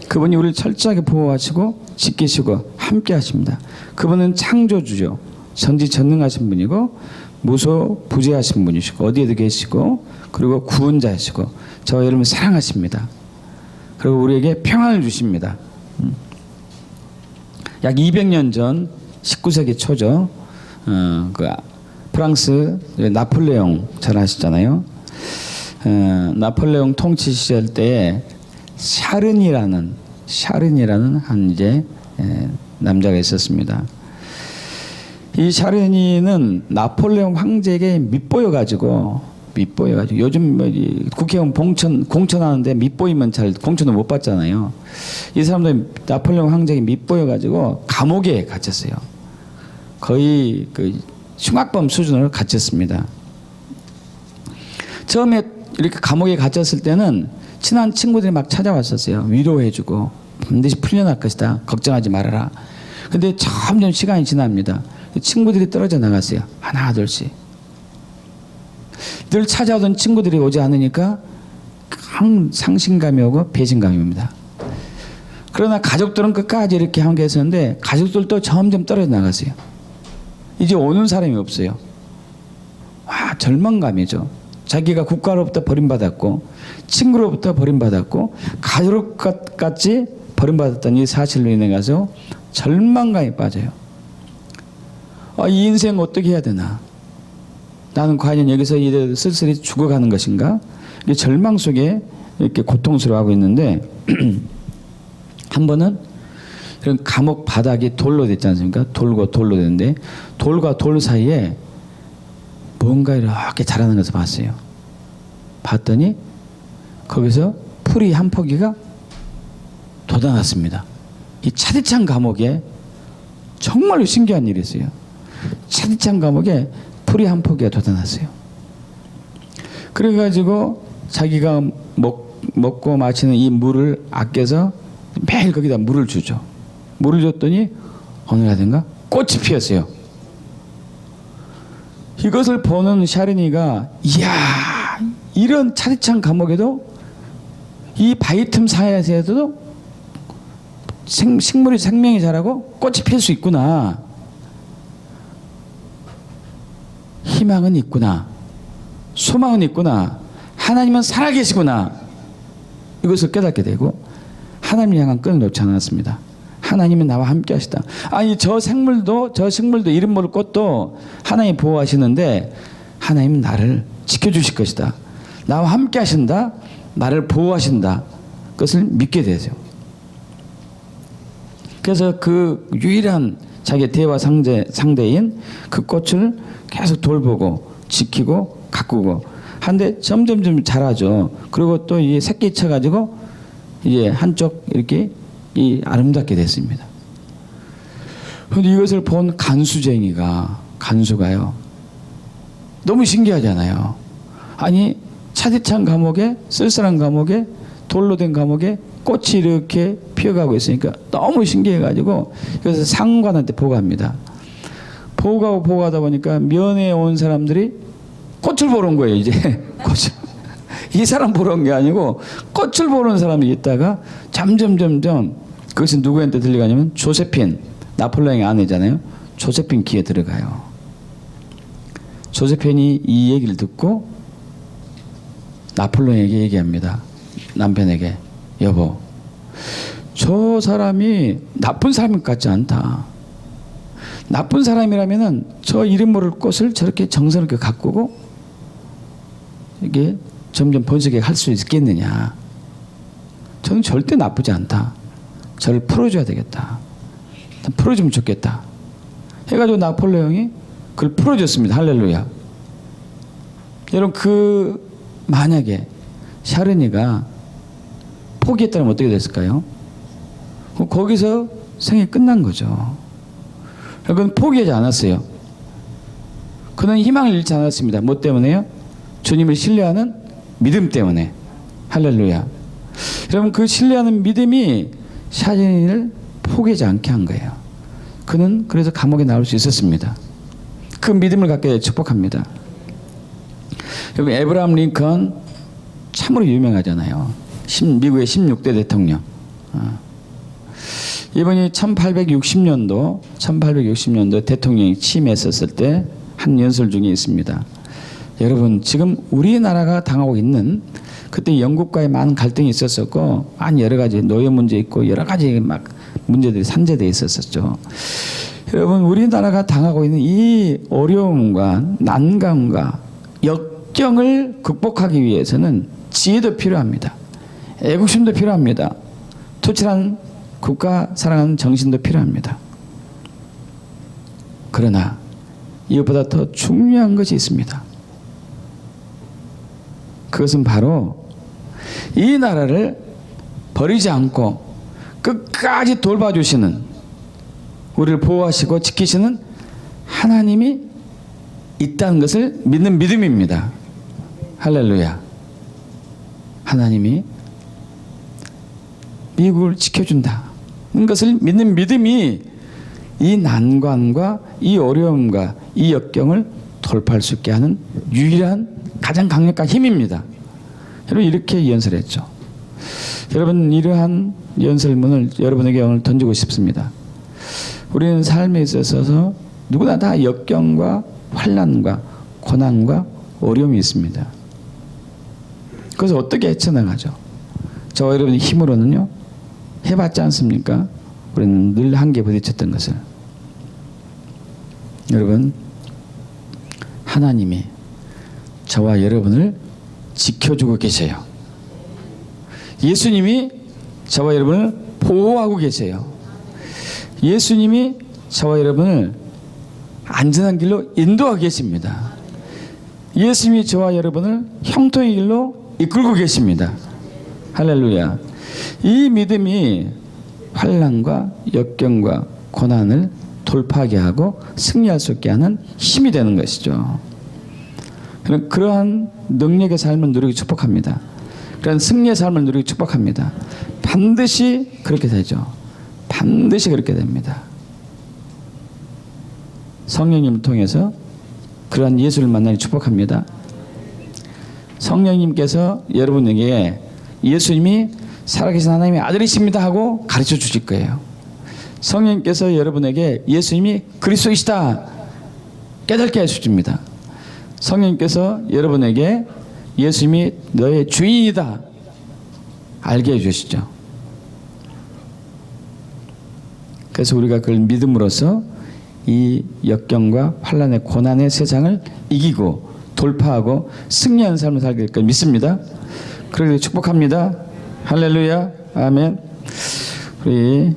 그분이 우리를 철저하게 보호하시고 지키시고 함께 하십니다. 그분은 창조주죠. 전지전능하신 분이고 무소부재하신 분이시고 어디에도 계시고 그리고 구원자이시고 저와 여러분을 사랑하십니다. 그리고 우리에게 평안을 주십니다. 약 200년 전 19세기 초죠. 그 프랑스 나폴레옹 잘 아시잖아요. 나폴레옹 통치 시절 때에 샤른이라는 한 이제 남자가 있었습니다. 이 샤르니는 나폴레옹 황제에게 밑보여 가지고 요즘 뭐 국회의원 공천하는데 밑보이면 잘 공천을 못 받잖아요. 이 사람들 나폴레옹 황제에게 밑보여 가지고 감옥에 갇혔어요. 거의 그 흉악범 수준으로 갇혔습니다. 처음에 이렇게 감옥에 갇혔을 때는 친한 친구들이 막 찾아왔었어요. 위로해주고 반드시 풀려날 것이다. 걱정하지 말아라. 근데 점점 시간이 지납니다. 친구들이 떨어져 나갔어요. 하나 둘씩. 늘 찾아오던 친구들이 오지 않으니까 상심감이 오고 배신감이 옵니다. 그러나 가족들은 끝까지 이렇게 함께 했었는데 가족들도 점점 떨어져 나갔어요. 이제 오는 사람이 없어요. 와, 절망감이죠. 자기가 국가로부터 버림받았고 친구로부터 버림받았고 가족같이 버림받았다는 이 사실로 인해 가서 절망감에 빠져요. 이 인생 어떻게 해야 되나? 나는 과연 여기서 이제 쓸쓸히 죽어가는 것인가? 이게 절망 속에 이렇게 고통스러워하고 있는데 한 번은 이런 감옥 바닥이 돌로 됐지 않습니까? 돌과 돌로 됐는데 돌과 돌 사이에 뭔가 이렇게 자라는 것을 봤어요. 봤더니 거기서 풀이 한 포기가 돋아났습니다. 이 차디찬 감옥에 정말로 신기한 일이 있어요. 차디찬 감옥에 풀이 한 포기가 돋아났어요. 그래가지고 자기가 먹고 마시는 이 물을 아껴서 매일 거기다 물을 주죠. 물을 줬더니 어느 날인가 꽃이 피었어요. 이것을 보는 샤르니가 이야, 이런 차디찬 감옥에도 이 바위 틈 사이에서도 식물이 생명이 자라고 꽃이 필 수 있구나. 희망은 있구나. 소망은 있구나. 하나님은 살아계시구나. 이것을 깨닫게 되고 하나님을 향한 끈을 놓지 않았습니다. 하나님은 나와 함께 하시다. 아니 저 식물도 이름 모를 꽃도 하나님이 보호하시는데 하나님은 나를 지켜주실 것이다. 나와 함께 하신다. 나를 보호하신다. 그것을 믿게 되죠. 그래서 그 유일한 자기의 대화 상대인 그 꽃을 계속 돌보고 지키고 가꾸고 한데 점점 자라죠. 그리고 또 이 새끼 쳐가지고 이제 한쪽 이렇게 이 아름답게 됐습니다. 그런데 이것을 본 간수가요. 너무 신기하잖아요. 아니 차디찬 감옥에 쓸쓸한 감옥에 돌로 된 감옥에 꽃이 이렇게 피어가고 있으니까 너무 신기해가지고 그래서 상관한테 보고합니다. 보고하다 보니까 면회 온 사람들이 꽃을 보러 온 거예요. 이제 꽃을 이 사람 보러 온 게 아니고 꽃을 보러 온 사람이 있다가 점점 그것이 누구한테 들려가냐면 조세핀, 나폴레옹의 아내잖아요. 조세핀 귀에 들어가요. 조세핀이 이 얘기를 듣고 나폴레옹에게 얘기합니다. 남편에게 여보, 저 사람이 나쁜 사람 같지 않다. 나쁜 사람이라면은 저 이름 모를 꽃을 저렇게 정성스럽게 가꾸고 이게 점점 번식해 할 수 있겠느냐. 저는 절대 나쁘지 않다. 저를 풀어줘야 되겠다. 풀어주면 좋겠다. 해가지고 나폴레옹이 그걸 풀어줬습니다. 할렐루야. 여러분 만약에 샤르니가 포기했다면 어떻게 됐을까요? 거기서 생이 끝난 거죠. 그건 포기하지 않았어요. 그는 희망을 잃지 않았습니다. 뭐 때문에요? 주님을 신뢰하는 믿음 때문에. 할렐루야. 여러분 그 신뢰하는 믿음이 샤르니를 포기하지 않게 한 거예요. 그는 그래서 감옥에 나올 수 있었습니다. 그 믿음을 갖게 축복합니다. 여러분 에브라함 링컨 참으로 유명하잖아요. 미국의 16대 대통령. 이번이 1860년도 대통령이 취임했었을 때 한 연설 중에 있습니다. 여러분 지금 우리나라가 당하고 있는 그때 영국과의 많은 갈등이 있었었고 한 여러 가지 노예 문제 있고 여러 가지 막 문제들이 산재되어 있었었죠. 여러분 우리나라가 당하고 있는 이 어려움과 난감과 역경을 극복하기 위해서는 지혜도 필요합니다. 애국심도 필요합니다. 투철한 국가 사랑하는 정신도 필요합니다. 그러나 이것보다 더 중요한 것이 있습니다. 그것은 바로 이 나라를 버리지 않고 끝까지 돌봐주시는, 우리를 보호하시고 지키시는 하나님이 있다는 것을 믿는 믿음입니다. 할렐루야. 하나님이 미국을 지켜준다는 것을 믿는 믿음이 이 난관과 이 어려움과 이 역경을 돌파할 수 있게 하는 유일한 가장 강력한 힘입니다. 여러분 이렇게 연설했죠. 여러분 이러한 연설문을 여러분에게 오늘 던지고 싶습니다. 우리는 삶에 있어서 누구나 다 역경과 환난과 고난과 어려움이 있습니다. 그래서 어떻게 헤쳐나가죠? 저와 여러분의 힘으로는요 해봤지 않습니까? 우리는 늘 한계에 부딪혔던 것을. 여러분 하나님이 저와 여러분을 지켜주고 계세요. 예수님이 저와 여러분을 보호하고 계세요. 예수님이 저와 여러분을 안전한 길로 인도하고 계십니다. 예수님이 저와 여러분을 형통의 길로 이끌고 계십니다. 할렐루야. 이 믿음이 환난과 역경과 고난을 돌파하게 하고 승리할 수 있게 하는 힘이 되는 것이죠. 그러한 능력의 삶을 누리기 축복합니다. 그런 승리의 삶을 누리기 축복합니다. 반드시 그렇게 되죠. 반드시 그렇게 됩니다. 성령님을 통해서 그러한 예수를 만나니 축복합니다. 성령님께서 여러분에게 예수님이 살아계신 하나님의 아들이십니다 하고 가르쳐 주실 거예요. 성령님께서 여러분에게 예수님이 그리스도이시다 깨닫게 해주십니다. 성령님께서 여러분에게 예수님이 너의 주인이다 알게 해주시죠. 그래서 우리가 그걸 믿음으로써 이 역경과 환난의 고난의 세상을 이기고 돌파하고 승리하는 삶을 살게 될 걸 믿습니다. 그러기 축복합니다. 할렐루야. 아멘. 우리